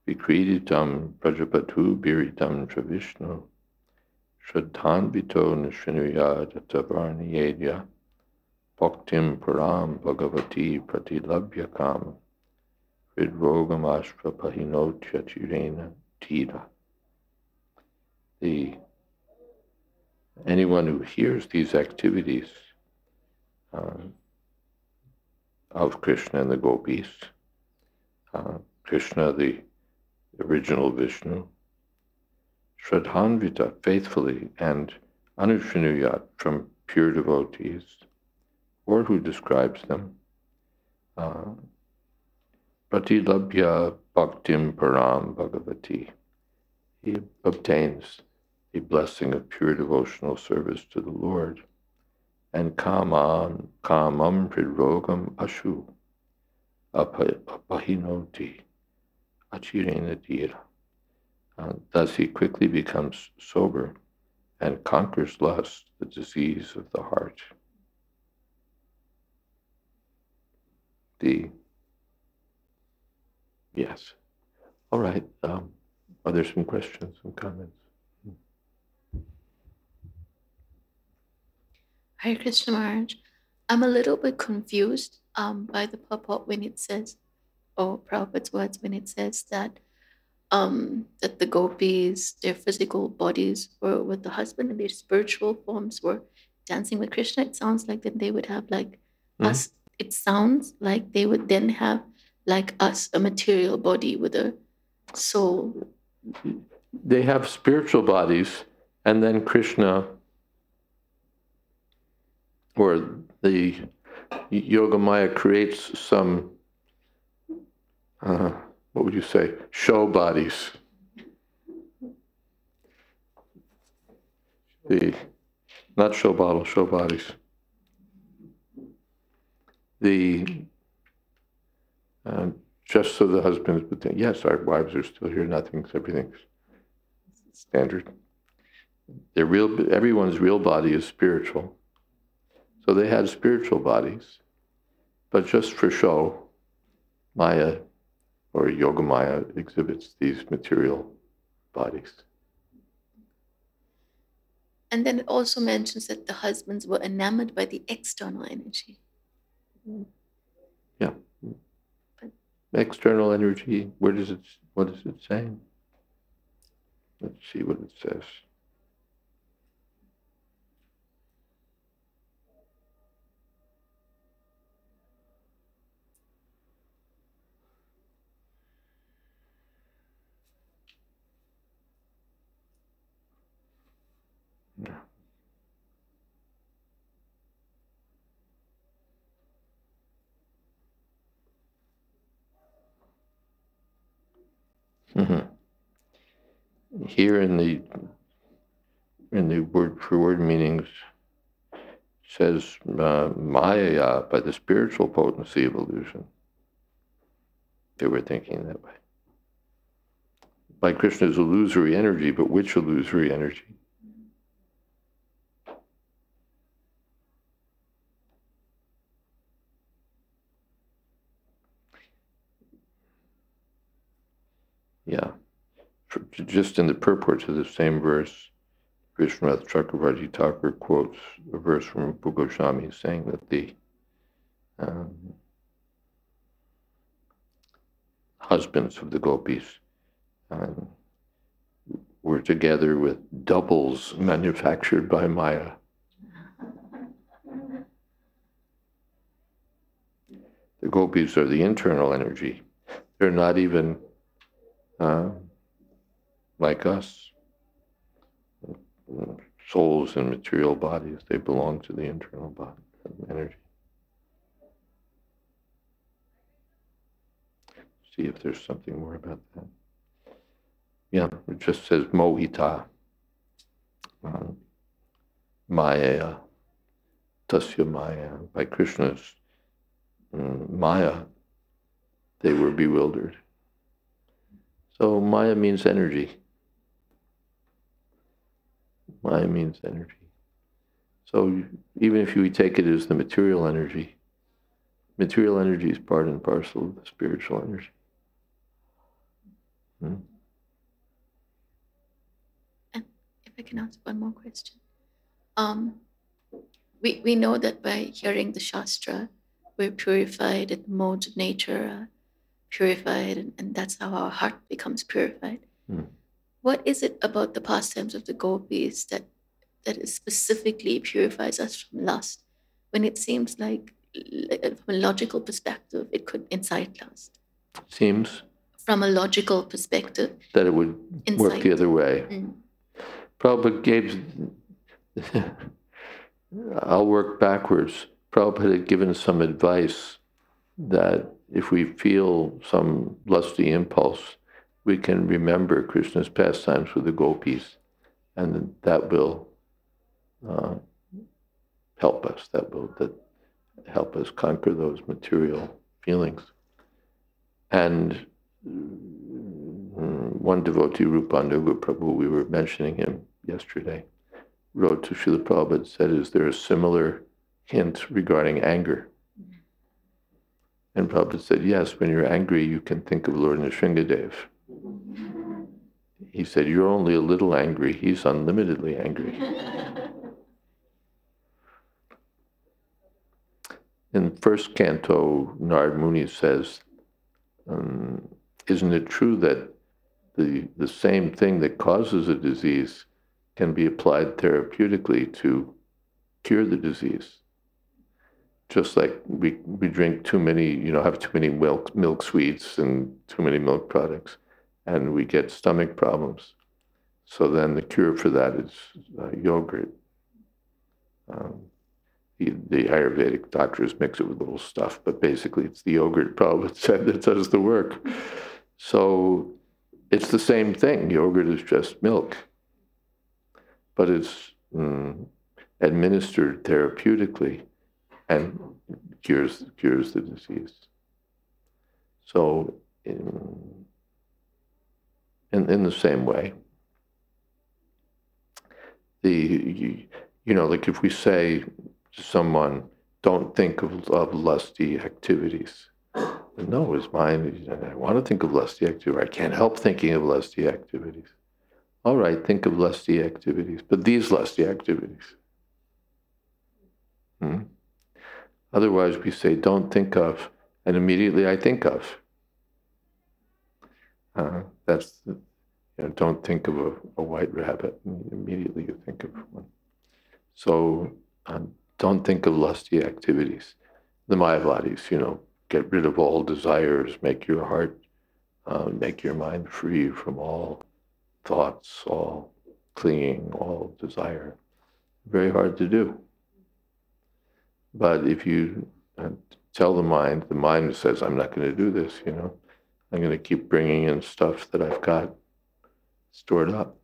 S2: Vikriditam prajapatu biritam travishnu shraddhanvito nishinuyad tavarniyedya bhaktim param bhagavati pratilabhyakam vidrogamashva pahinotya tirena tira. Anyone who hears these activities of Krishna and the gopis, Krishna, the original Vishnu, Shraddhanvita, faithfully, and Anushinuyat, from pure devotees, or who describes them, Pratilabhya Bhaktim Param Bhagavati, he obtains a blessing of pure devotional service to the Lord, and kamam pridrogam ashu apahinoti achirena dira. Thus he quickly becomes sober and conquers lust, the disease of the heart. Yes. All right. Are there some questions, some comments?
S3: Hare Krishna Maharaj, I'm a little bit confused by the purport when it says, or Prabhupada's words when it says that that the gopis, their physical bodies were with the husband and their spiritual forms were dancing with Krishna. It sounds like that they would have like us. It sounds like they would then have like us, a material body with a soul.
S2: They have spiritual bodies, and then Krishna, or the Yogamaya, creates some, what would you say, show bodies. Not show bottles, show bodies. Just so the husbands would think, yes, our wives are still here, everything's standard. Everyone's real body is spiritual. So they had spiritual bodies, but just for show, Maya or Yogamaya exhibits these material bodies.
S3: And then it also mentions that the husbands were enamored by the external energy.
S2: Yeah. External energy, what is it saying? Let's see what it says. Here in the word for word meanings says Maya, by the spiritual potency of illusion. They were thinking that way. By Krishna's illusory energy, but which illusory energy? Yeah. Just in the purport to the same verse, Vishwanath Chakravarti Thakur quotes a verse from Rupa Goswami saying that the husbands of the gopis were together with doubles manufactured by Maya. The gopis are the internal energy. They're not even like us, souls and material bodies. They belong to the internal body, energy. See if there's something more about that. Yeah, it just says mohita, maya, tasya maya. By Krishna's maya, they were bewildered. So maya means energy. Maya means energy. So even if you take it as the material energy is part and parcel of the spiritual energy.
S3: And if I can ask one more question. We know that by hearing the Shastra, we're purified, and the modes of nature are purified, and that's how our heart becomes purified. What is it about the pastimes of the gopis that specifically purifies us from lust, when it seems like from a logical perspective, it could incite lust?
S2: Seems?
S3: From a logical perspective.
S2: That it would work the other way. Prabhupada gave, I'll work backwards. Prabhupada had given some advice that if we feel some lusty impulse, we can remember Krishna's pastimes with the gopis, and that will help us. That will help us conquer those material feelings. And one devotee, Rupanuga Prabhu, we were mentioning him yesterday, wrote to Srila Prabhupada and said, is there a similar hint regarding anger? And Prabhupada said, yes, when you're angry, you can think of Lord Nrsingadev. He said, you're only a little angry, he's unlimitedly angry. In first canto, Narad Muni says, isn't it true that the same thing that causes a disease can be applied therapeutically to cure the disease? Just like we drink too many, have too many milk sweets and too many milk products, and we get stomach problems. So then the cure for that is yogurt. The Ayurvedic doctors mix it with a little stuff, but basically it's the yogurt, Prabhupada said, that does the work. So it's the same thing. Yogurt is just milk, but it's administered therapeutically and cures the disease. So in the same way, like if we say to someone, don't think of lusty activities. No, it's mine. I want to think of lusty activities. I can't help thinking of lusty activities. All right, think of lusty activities, but these lusty activities. Otherwise, we say, don't think of, and immediately I think of. Don't think of a white rabbit, and immediately you think of one. So don't think of lusty activities. The Mayavadis, get rid of all desires, make your heart, make your mind free from all thoughts, all clinging, all desire. Very hard to do. But if you tell the mind says, I'm not going to do this, I'm going to keep bringing in stuff that I've got stored up.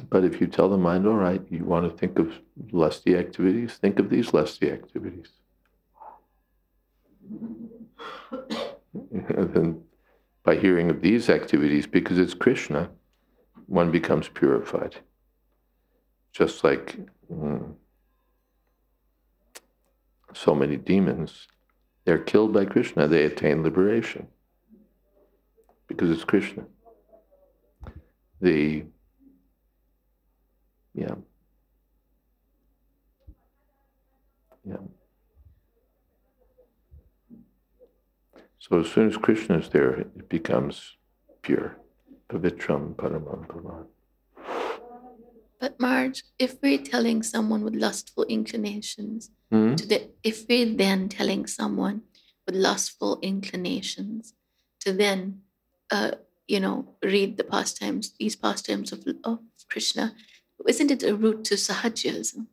S2: But if you tell the mind, all right, you want to think of lusty activities, think of these lusty activities. And then by hearing of these activities, because it's Krishna, one becomes purified. Just like so many demons, they're killed by Krishna, they attain liberation. Because it's Krishna. So as soon as Krishna is there, it becomes pure. Pavitram paramam pavan.
S3: But Marge, if we're telling someone with lustful inclinations, if we're then telling someone with lustful inclinations to then, read the pastimes, these pastimes of Krishna, isn't it a route to sahajism?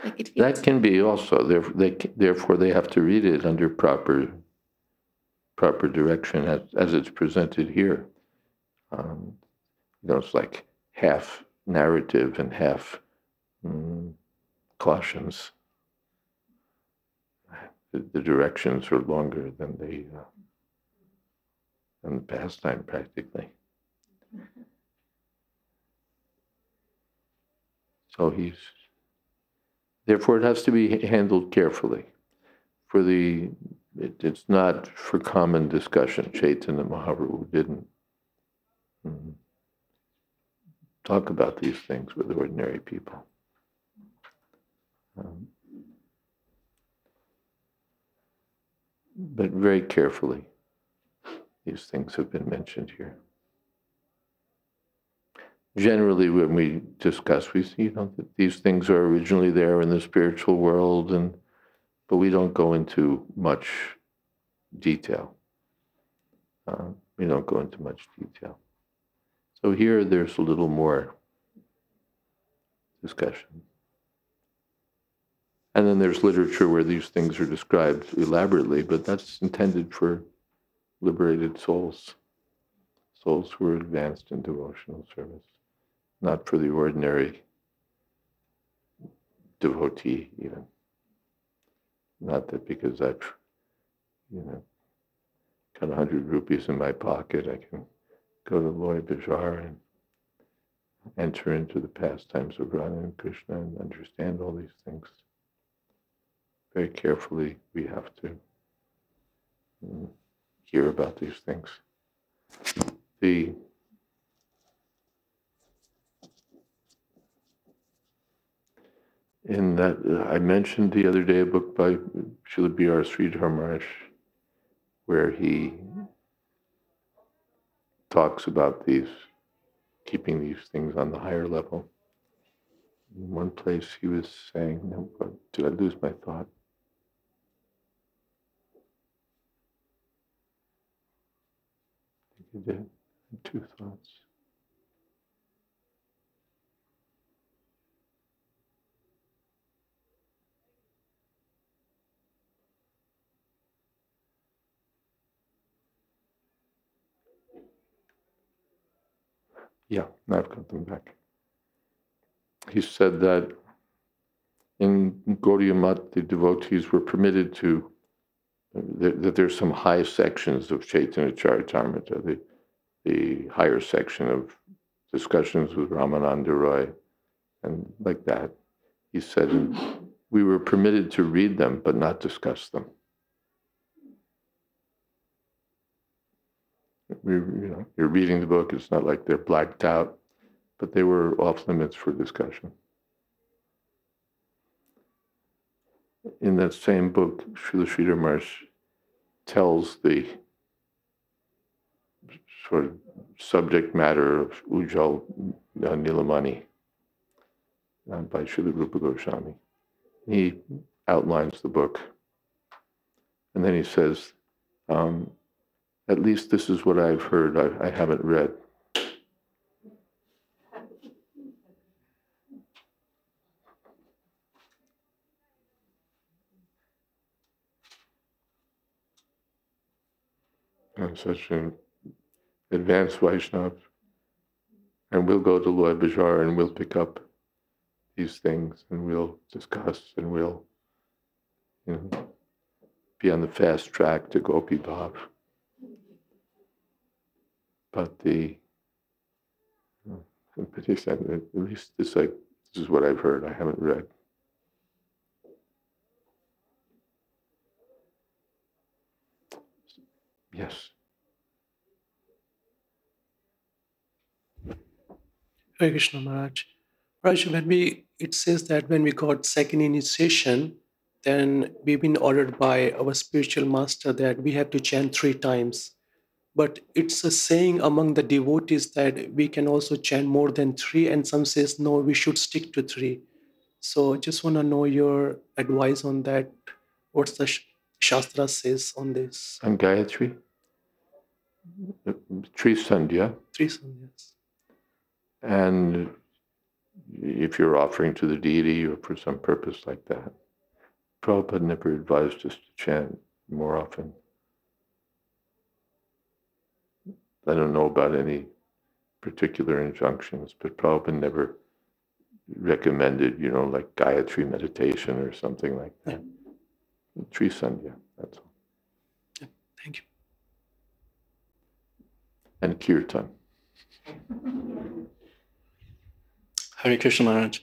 S3: Like
S2: that can be also. Therefore, they have to read it under proper direction as it's presented here. It's like half narrative and half cautions. The directions are longer than the pastime, practically. So therefore, it has to be handled carefully. It's not for common discussion. Chaitanya Mahaprabhu didn't talk about these things with ordinary people. But very carefully, these things have been mentioned here. Generally, when we discuss, we see that these things are originally there in the spiritual world, but we don't go into much detail. We don't go into much detail. So here, there's a little more discussion. And then there's literature where these things are described elaborately, but that's intended for liberated souls, souls who are advanced in devotional service, not for the ordinary devotee even. Not that because I've, got 100 rupees in my pocket, I can go to Loy Bazaar and enter into the pastimes of Radha and Krishna and understand all these things. Very carefully, we have to hear about these things. In that, I mentioned the other day a book by Srila B.R. Sridhar Maharaj, where he talks about keeping these things on the higher level. In one place he was saying, did I lose my thought? I think you did. Two thoughts. Yeah, now I've got them back. He said that in Gaudiya Math, the devotees were permitted that there's some high sections of Chaitanya Charitamrita, the higher section of discussions with Ramananda Roy, and like that. He said we were permitted to read them, but not discuss them. You're reading the book, it's not like they're blacked out, but they were off limits for discussion. In that same book, Srila Sridhar Maharaj tells the sort of subject matter of Ujjal Nilamani by Srila Rupa Goswami. He outlines the book, and then he says, at least this is what I've heard, I haven't read. I'm such an advanced Vaishnava, and we'll go to Loy Bazaar and we'll pick up these things and we'll discuss and we'll be on the fast track to Gopi Bhav. But he said, at least this is what I've heard, I haven't read. Yes.
S4: Hare Krishna Maharaj. Maharaj, it says that when we got second initiation, then we've been ordered by our spiritual master that we have to chant 3 times. But it's a saying among the devotees that we can also chant more than 3, and some says no, we should stick to 3. So just want to know your advice on that. What's the Shastra says on this?
S2: And Gayatri? Tree Sandhya.
S4: 3 sandhyas.
S2: And if you're offering to the deity or for some purpose like that, Prabhupada never advised us to chant more often. I don't know about any particular injunctions, but Prabhupada never recommended, like Gayatri meditation or something like that. Tree Sandhya, that's all.
S4: Yeah, thank you.
S2: And Kirtan.
S5: Hare Krishna Maharaj.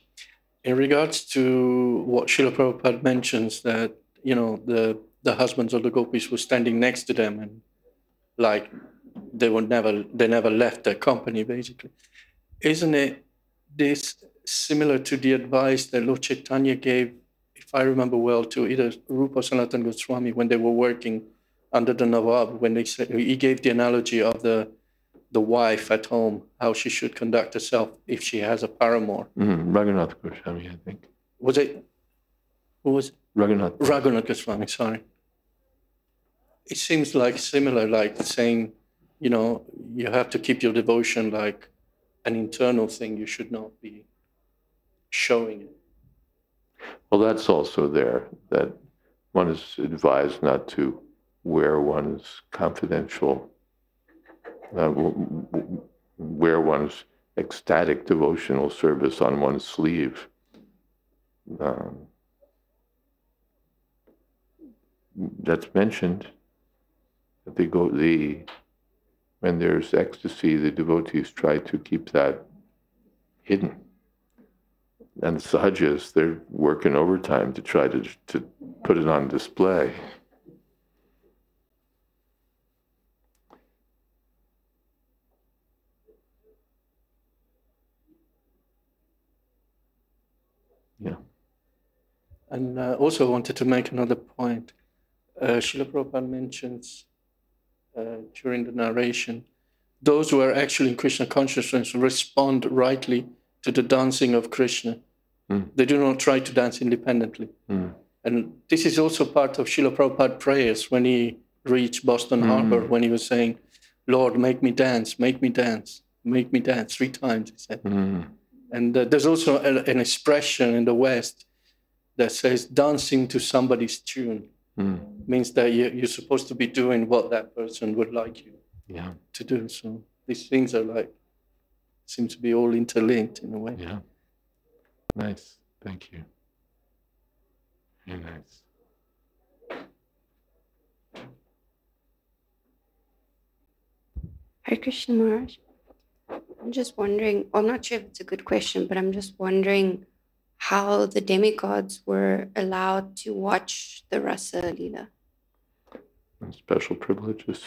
S5: In regards to what Srila Prabhupada mentions, that the husbands of the gopis were standing next to them, and like they never left their company, basically. Isn't it this similar to the advice that Lord Chaitanya gave, if I remember well, to either Rupa Sanatana Goswami when they were working under the Nawab, when they said, he gave the analogy of the wife at home, how she should conduct herself if she has a paramour.
S2: Raghunath Goswami, I think.
S5: Was it? Who was it?
S2: Raghunath
S5: Goswami, sorry. It seems like similar, like saying, you have to keep your devotion like an internal thing. You should not be showing it.
S2: Well, that's also there, that one is advised not to wear one's confidential, wear one's ecstatic devotional service on one's sleeve. That's mentioned. When there's ecstasy, the devotees try to keep that hidden. And the sahajas, they're working overtime to try to put it on display. Yeah.
S5: And also wanted to make another point. Srila Prabhupada mentions during the narration, those who are actually in Krishna consciousness respond rightly to the dancing of Krishna. They do not try to dance independently. And this is also part of Srila Prabhupada prayers when he reached Boston Harbor, when he was saying, Lord, make me dance, make me dance, make me dance, 3 times, he said. And there's also an expression in the West that says dancing to somebody's tune. Means that you're supposed to be doing what that person would like you to do. So these things are seem to be all interlinked in a way.
S2: Yeah. Nice. Thank you. Very nice.
S6: Hare Krishna Maharaj. I'm just wondering, I'm not sure if it's a good question, but I'm just wondering how the demigods were allowed to watch the Rasa Leela.
S2: And special privileges.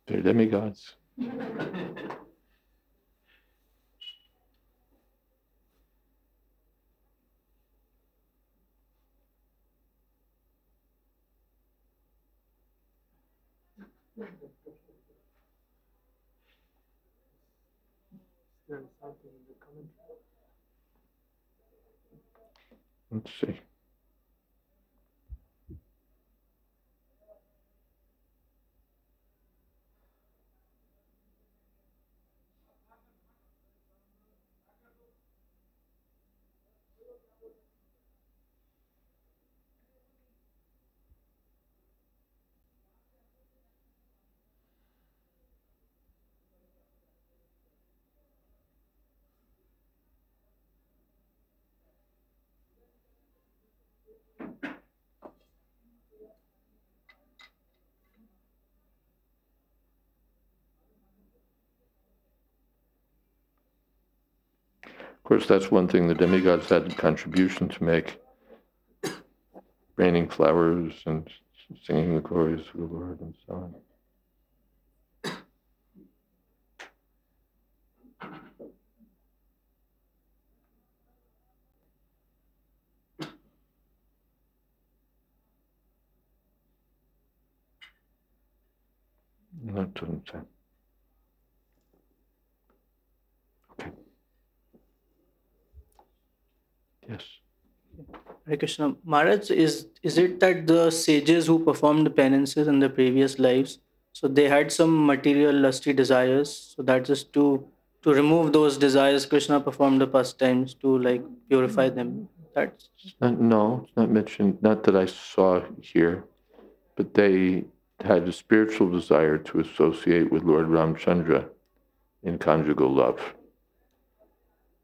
S2: They're demigods. Let's see. Of course, that's one thing the demigods had a contribution to make. Raining flowers and singing the glories of the Lord and so on. That doesn't say. Okay. Yes.
S7: Hare Krishna. Maharaj, is it that the sages who performed the penances in the previous lives, so they had some material lusty desires, so that just to remove those desires, Krishna performed the pastimes to like purify them? That's
S2: No, it's not mentioned, not that I saw here, but they had a spiritual desire to associate with Lord Ramchandra in conjugal love.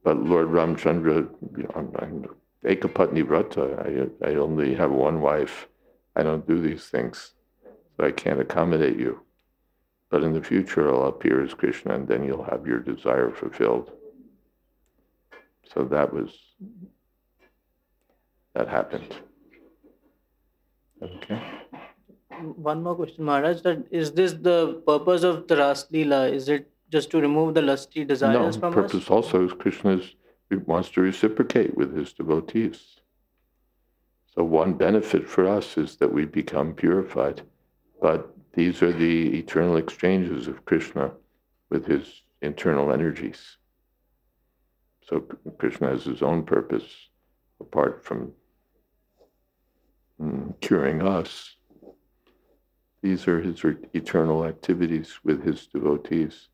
S2: But Lord Ramchandra, I'm Ekapatni Vrata, I only have one wife. I don't do these things, so I can't accommodate you. But in the future, I'll appear as Krishna, and then you'll have your desire fulfilled. So that happened. Okay.
S7: one more question, Maharaj. That is this the purpose of the Ras Leela? Is it just to remove the lusty desires
S2: No,
S7: from
S2: purpose
S7: us?
S2: also is he wants to reciprocate with his devotees. So one benefit for us is that we become purified. But these are the eternal exchanges of Krishna with his internal energies. So Krishna has his own purpose apart from curing us. These are his eternal activities with his devotees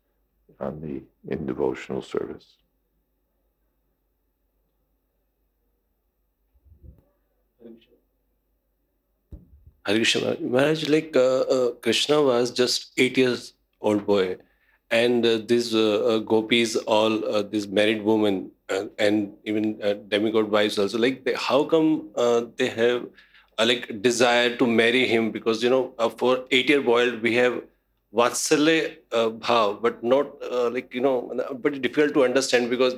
S2: in devotional service.
S8: Hare Krishna. Maharaj, like Krishna was just 8 years old boy, and these gopis, all these married women, and even demigod wives also. Like, how come they have like desire to marry him? Because for 8-year boy we have vatsalya bhav, but not very difficult to understand because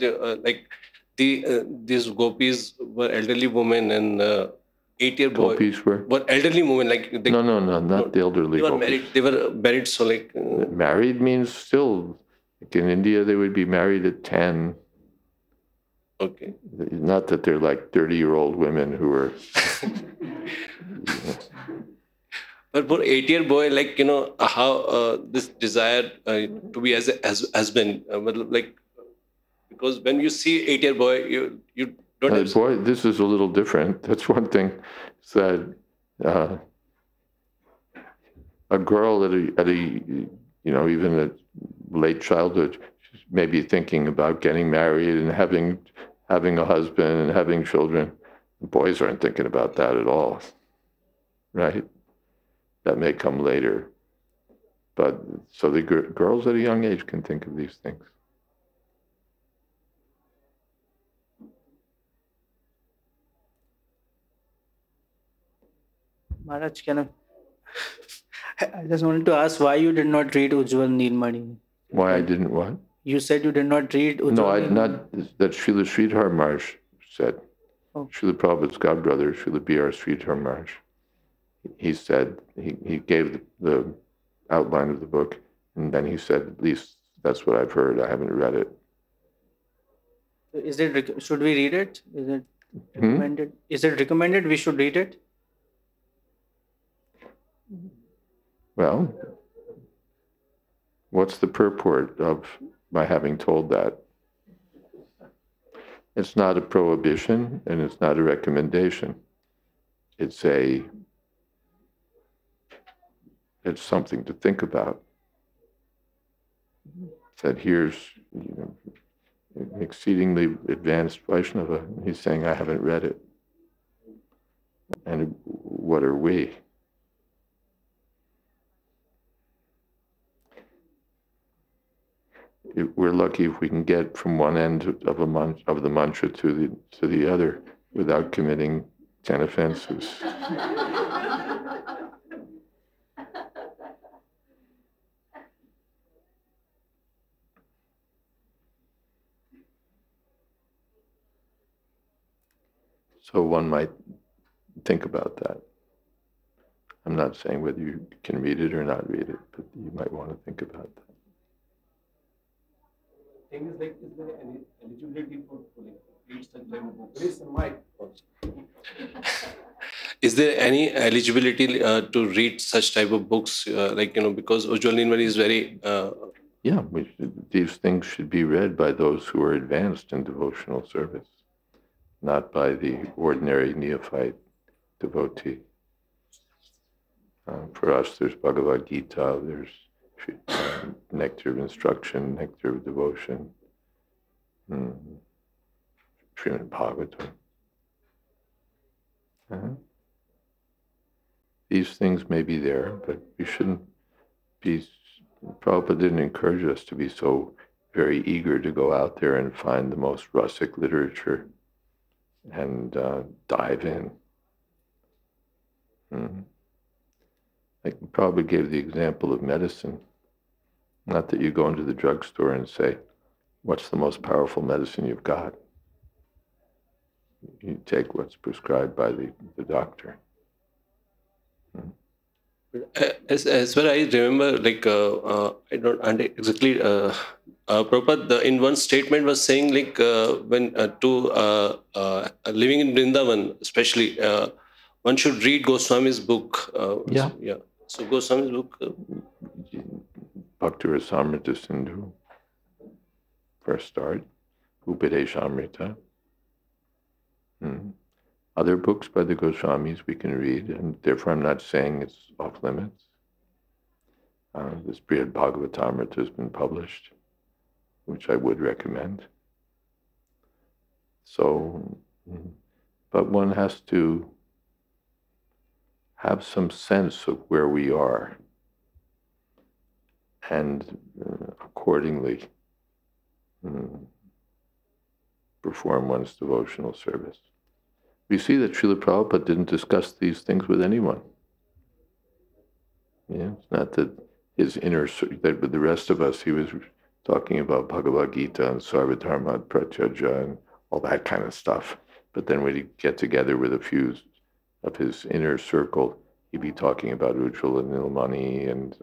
S8: these gopis were elderly women and 8-year boy
S2: Gopis were?
S8: elderly women, like
S2: No, not the elderly
S8: they were
S2: gopis.
S8: married. They were married, so like
S2: Married means still, like in India, they would be married at 10.
S8: okay.
S2: Not that they're like 30-year-old women who are...
S8: But for 8-year boy, like how this desire to be as a husband, like, because when you see 8-year boy, you don't have...
S2: Boy, this is a little different. That's one thing. Is that a girl at a even at late childhood, she's maybe thinking about getting married and having a husband and having children. Boys aren't thinking about that at all, right? That may come later. But so the girls at a young age can think of these things.
S7: Maharaj, I just wanted to ask why you did not read Ujjwal Neelmani.
S2: Why I didn't what?
S7: You said you did not read Ujjwal
S2: No,
S7: Neelmani.
S2: not that Srila Sridhar Maharaj said.
S7: Oh.
S2: Srila Prabhupada's godbrother, Srila B.R. Sridhar Maharaj. He said, he gave the outline of the book, and then he said, at least that's what I've heard. I haven't read it.
S7: Is it? Should we read it? Is it recommended? Is it recommended we should read it?
S2: Well, what's the purport of my having told that? It's not a prohibition and it's not a recommendation. It's something to think about. That here's an exceedingly advanced Vaishnava. He's saying, I haven't read it. And what are we? We're lucky if we can get from one end of the mantra to the other without committing 10 offenses. So one might think about that. I'm not saying whether you can read it or not read it, but you might want to think about that.
S8: Thing is like, is there any eligibility for read such type of books? Please, Mike. Is there any eligibility to read such type of books? Because Ujjwal is very...
S2: Yeah, these things should be read by those who are advanced in devotional service, not by the ordinary neophyte devotee. For us, there's Bhagavad-Gita, there's Nectar of Instruction, Nectar of Devotion, Srimad Bhagavatam. These things may be there, but we shouldn't be... Prabhupada didn't encourage us to be so very eager to go out there and find the most russic literature and dive in. Like Prabhupada gave the example of medicine. Not that you go into the drugstore and say, what's the most powerful medicine you've got? You take what's prescribed by the doctor.
S8: As well, I remember, I don't exactly, Prabhupada in one statement was saying, when living in Vrindavan, especially, one should read Goswami's book.
S2: Yeah.
S8: So Goswami's book.
S2: Bhakti-yoga Sindhu, first start, Upadeshamrita. Other books by the Goswamis we can read, and therefore I'm not saying it's off limits. This Bhagavad-Gita has been published, which I would recommend. So, but one has to have some sense of where we are and accordingly perform one's devotional service. We see that Srila Prabhupada didn't discuss these things with anyone. Yeah, it's not that his inner, that with the rest of us, he was talking about Bhagavad-Gita and Sarvadharma Pratyaja and all that kind of stuff. But then when he'd get together with a few of his inner circle, he'd be talking about Ujjwal and Nilmani and,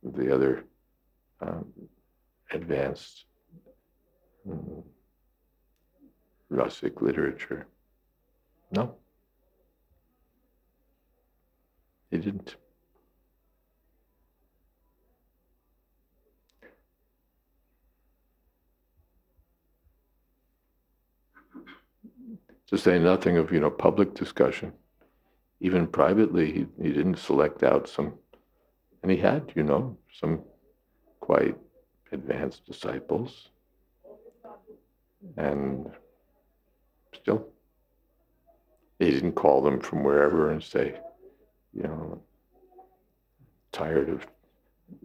S2: the other advanced Russic literature. No, he didn't. To say nothing of, public discussion. Even privately, he didn't select out some, and he had, some quite advanced disciples. And still, he didn't call them from wherever and say, tired of,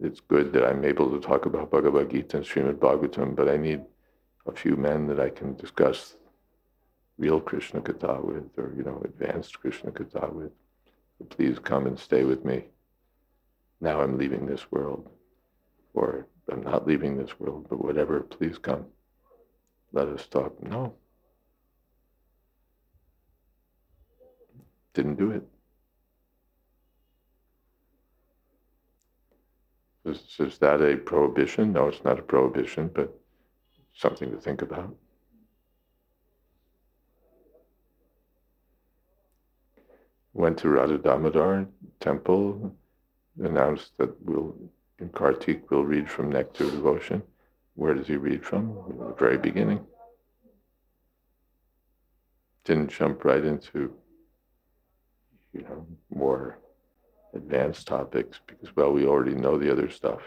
S2: it's good that I'm able to talk about Bhagavad-Gita and Srimad Bhagavatam, but I need a few men that I can discuss real Krishna Katha with, or, advanced Krishna Katha with. So please come and stay with me. Now I'm leaving this world, or I'm not leaving this world, but whatever, please come. Let us talk. No. Didn't do it. Is that a prohibition? No, it's not a prohibition, but something to think about. Went to Radha Damodar temple, announced that in Kartik we'll read from Nectar of Devotion. Where does he read from? The very beginning. Didn't jump right into, more advanced topics because, we already know the other stuff.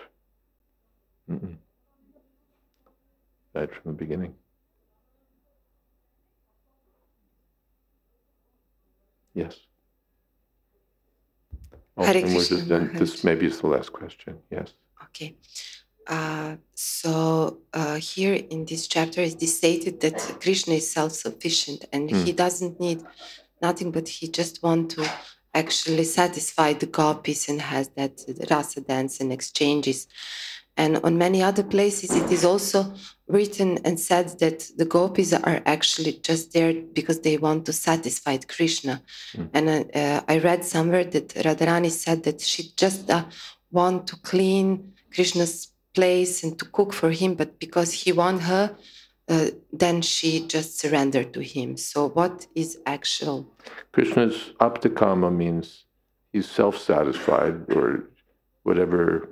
S2: Right from the beginning. Yes.
S9: Hare
S2: And
S9: Krishna,
S2: this maybe is the last question. Yes.
S9: Okay. So here in this chapter it is stated that Krishna is self-sufficient and he doesn't need nothing, but he just wants to actually satisfy the gopis and has that rasa dance and exchanges. And on many other places, it is also written and said that the gopis are actually just there because they want to satisfy Krishna. And I read somewhere that Radharani said that she just want to clean Krishna's place and to cook for him, but because he won her, then she just surrendered to him. So what is actual?
S2: Krishna's aptakama means he's self-satisfied, or whatever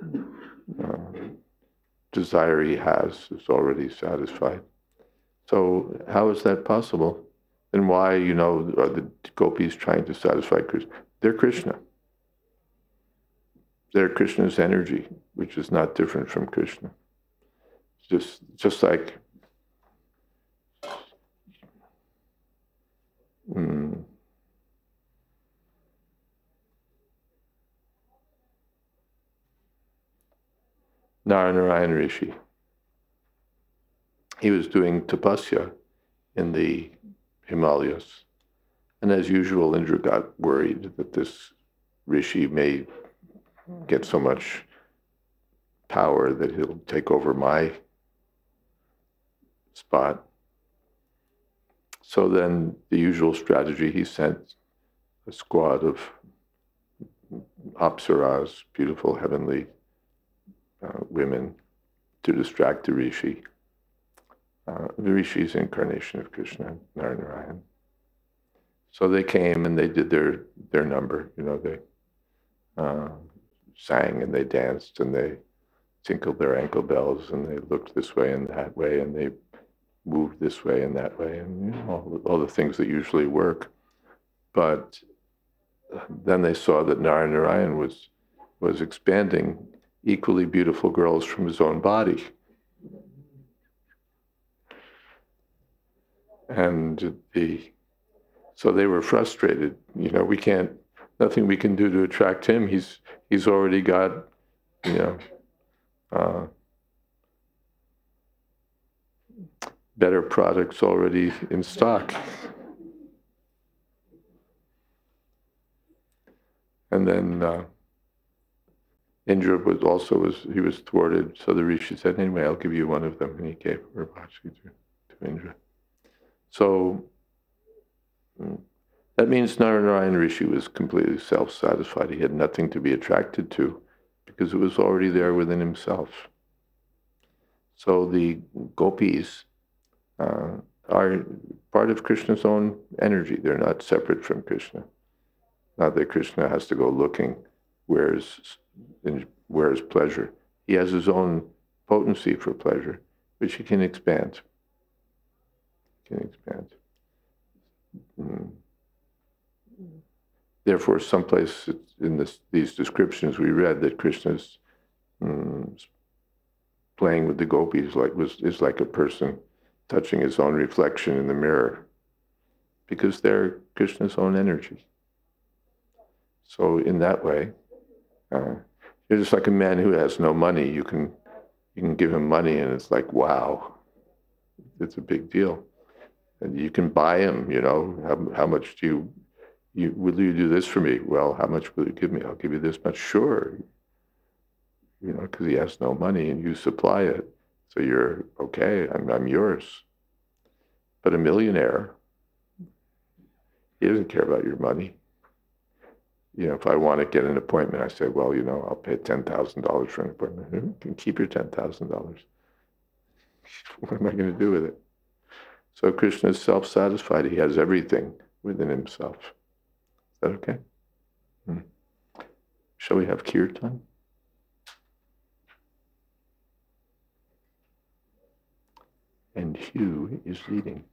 S2: desire he has is already satisfied. So how is that possible? And why, are the gopis trying to satisfy Krishna? They're Krishna. They're Krishna's energy, which is not different from Krishna. Just like Narayan Rishi. He was doing tapasya in the Himalayas. And as usual, Indra got worried that this Rishi may get so much power that he'll take over my spot. So then the usual strategy, he sent a squad of apsaras, beautiful heavenly women, to distract the Rishi. The Rishi is the incarnation of Krishna, Narayan. So they came and they did their number. They sang and they danced and they tinkled their ankle bells and they looked this way and that way and they moved this way and that way and all the things that usually work. But then they saw that Narayan was expanding equally beautiful girls from his own body. And so they were frustrated. Nothing we can do to attract him. He's already got, better products already in stock. And then Indra was thwarted. So the Rishi said, anyway, I'll give you one of them. And he gave Urvashi to Indra. So that means Narayan Rishi was completely self-satisfied. He had nothing to be attracted to because it was already there within himself. So the gopis are part of Krishna's own energy. They're not separate from Krishna. Not that Krishna has to go looking where is pleasure. He has his own potency for pleasure, which he can expand. Therefore, someplace in these descriptions we read that Krishna's playing with the gopis is like a person touching his own reflection in the mirror, because they're Krishna's own energy. So in that way, you're just like a man who has no money. You can give him money, and it's like, wow, it's a big deal. And you can buy him. How much will you do this for me? Well, how much will you give me? I'll give you this much. Sure. Because he has no money, and you supply it. So you're okay, I'm yours. But a millionaire, he doesn't care about your money. If I want to get an appointment, I say, well, I'll pay $10,000 for an appointment. You can keep your $10,000. What am I going to do with it? So Krishna is self-satisfied. He has everything within himself. Is that okay? Shall we have kirtan? And Hugh is leading.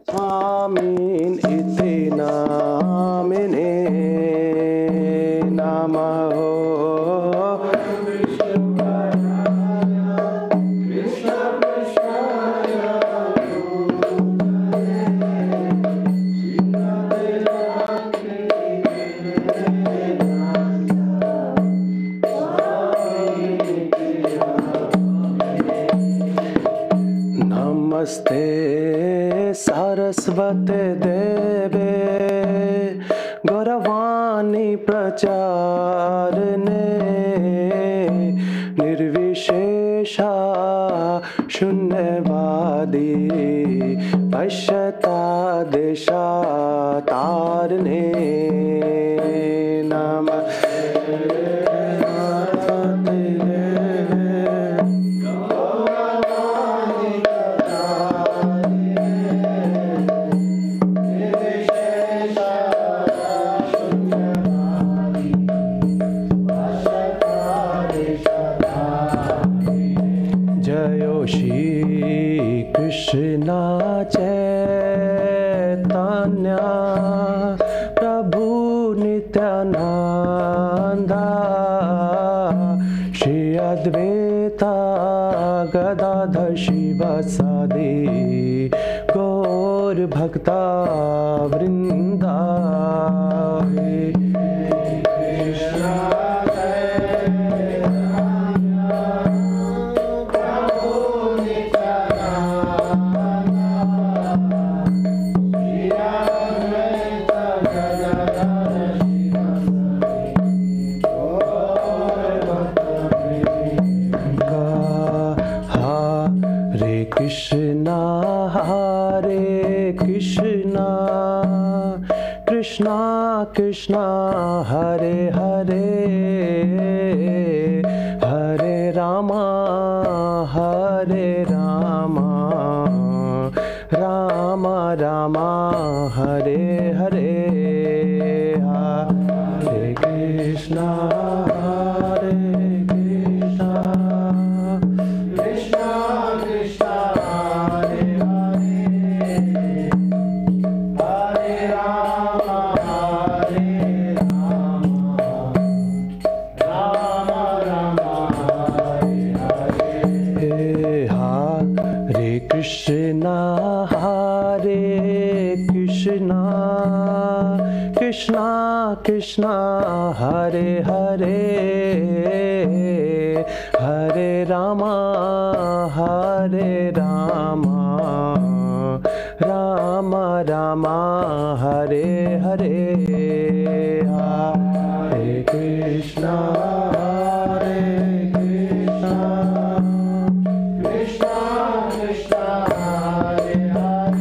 S10: Swamin iti namine namaho. Namaste Sarasvate Deve Gauravani Pracharne Nirvishesha Shunyavadi Pashyata Desha Tarne Krishna Chaitanya Prabhu Nityananda Shri Advaita Gadadhar Shivasadi Gaur Bhakta Vrinda Krishna Krishna Hare Hare Hare Rama Hare Rama Rama Rama Hare Hare Hare Krishna Hare Krishna Krishna Krishna Hare Krishna Hare Krishna Krishna Krishna Hare Hare Hare Rama Hare Rama Rama Rama Hare Hare Hare Krishna Hare Krishna Krishna Krishna Hare Hare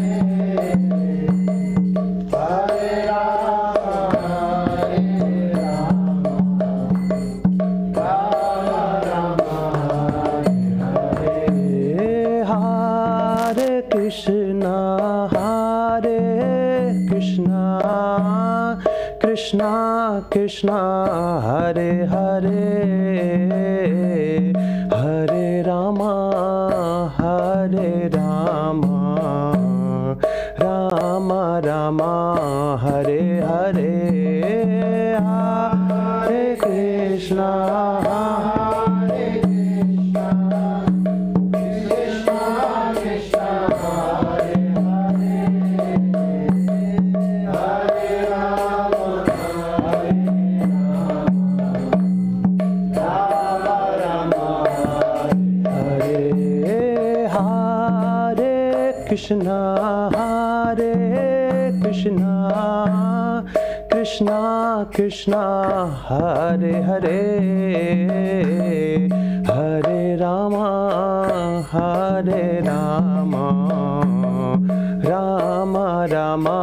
S10: Hare Rama Rama Hare Hare Krishna Hare Krishna Krishna Krishna Hare Hare Hare Rama Hare Rama Rama Rama Hare Hare Hare Krishna Hare Krishna Krishna Krishna Hare Hare Hare Rama Hare Rama Rama Hare Hare Krishna Hare Krishna Krishna Krishna Hare Hare Hare Rama Hare Rama Rama Rama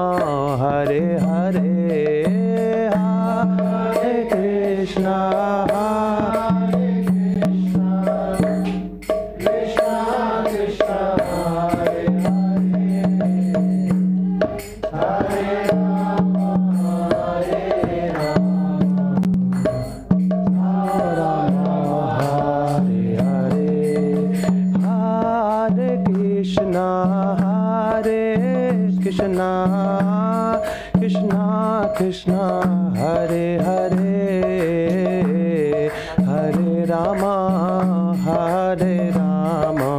S10: Hare Hare Hare Krishna Hare Krishna Krishna Krishna Hare Hare Hare Krishna, Hare Krishna, Krishna Krishna, Hare Hare, Hare Rama, Hare Rama,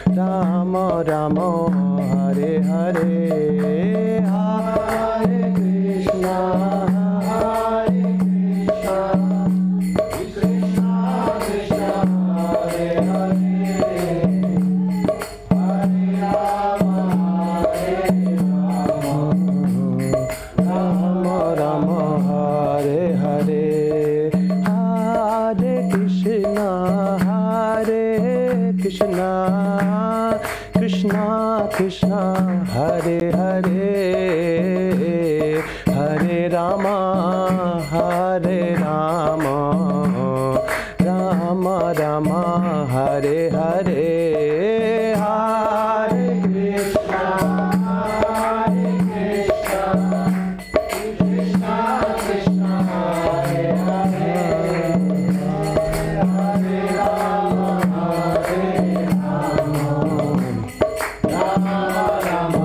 S10: Rama Rama, Hare Hare, Hare Krishna, Hare Krishna, Krishna Krishna, Hare Hare, Hare Rama, Hare Rama, Rama Rama, Hare Hare, Hare Krishna, Hare Krishna, Krishna Krishna, Hare Hare, Hare Rama, Hare Rama, Rama Rama, Hare Hare, Hare Krishna, Hare Krishna, Krishna Krishna, Hare Hare, Hare Rama, Hare Rama, Rama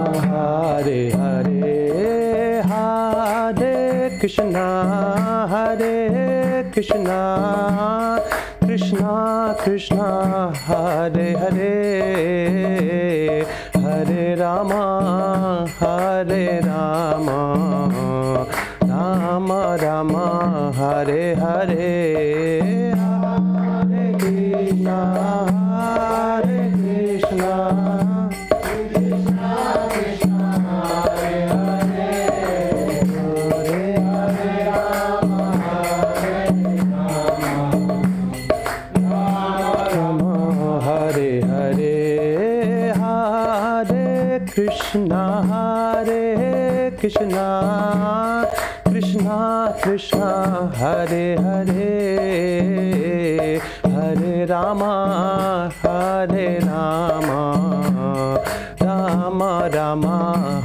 S10: Rama, Hare Hare, Hare Krishna, Hare Krishna, Krishna Krishna, Hare Hare, Hare Rama, Hare Rama, Rama Rama, Hare Hare, Hare Krishna, Hare Krishna, Krishna Krishna, Hare Hare, Hare Hare Rama, Hare Rama, Rama Hare Hare, Hare Krishna, Hare Krishna, Krishna Krishna, Hare Hare, Hare Rama, Hare Rama, Rama Rama,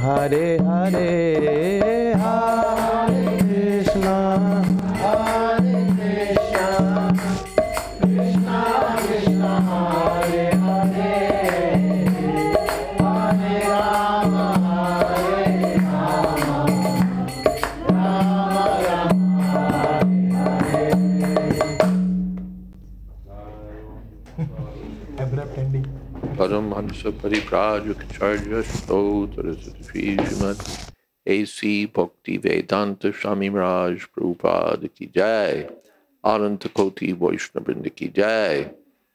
S10: Hare Hare, Hare Krishna, Hare Krishna, Krishna Krishna, Hare Hare, Hare Rama, Hare Rama, Rama Rama, Hare Hare. Abrupt ending.
S2: Paramhansa Parivrajacharya Stotra Srimad A.C. Bhakti Vedanta Swami Maharaj Prabhupada Ki Jai, Ananta Koti Vaishnavrinda Ki Jai,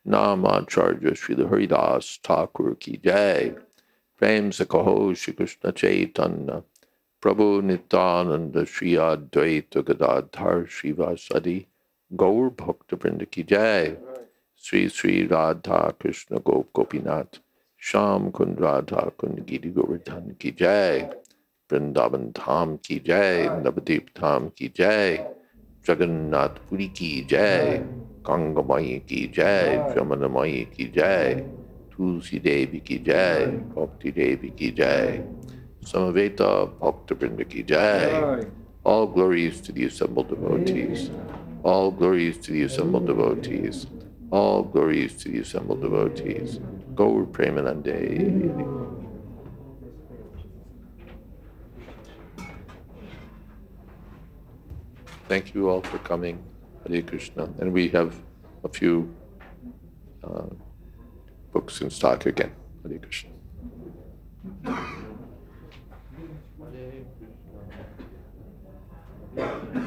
S2: Namacharya Srila Haridas Thakur Ki Jai, Prem Sakaho Shri Krishna Chaitanya, Prabhu Nityananda Shri Advaita Gadadhar Srivasadi, Gaur Bhakta Vrinda Ki Jai, Sri Sri Radha Krishna Gop Gopinath, Sham Kund Radha Kund Giri Govardhan Ki Jai, Vrindavan Dham Ki Jai, Navadip Dham Ki Jai, Jagannath Puri Ki Jai, Ganga Mai Ki Jai, Jamana Mai Ki Jai, Tulsi Devi Ki Jai, Bhakti Devi Ki Jai, Samaveta Bhakta Vrinda Ki Jai. All glories to the assembled devotees. All glories to the assembled devotees. All glories to the assembled devotees. Gaur Premanande. Thank you all for coming. Hare Krishna. And we have a few books in stock again. Hare Krishna. Hare Krishna.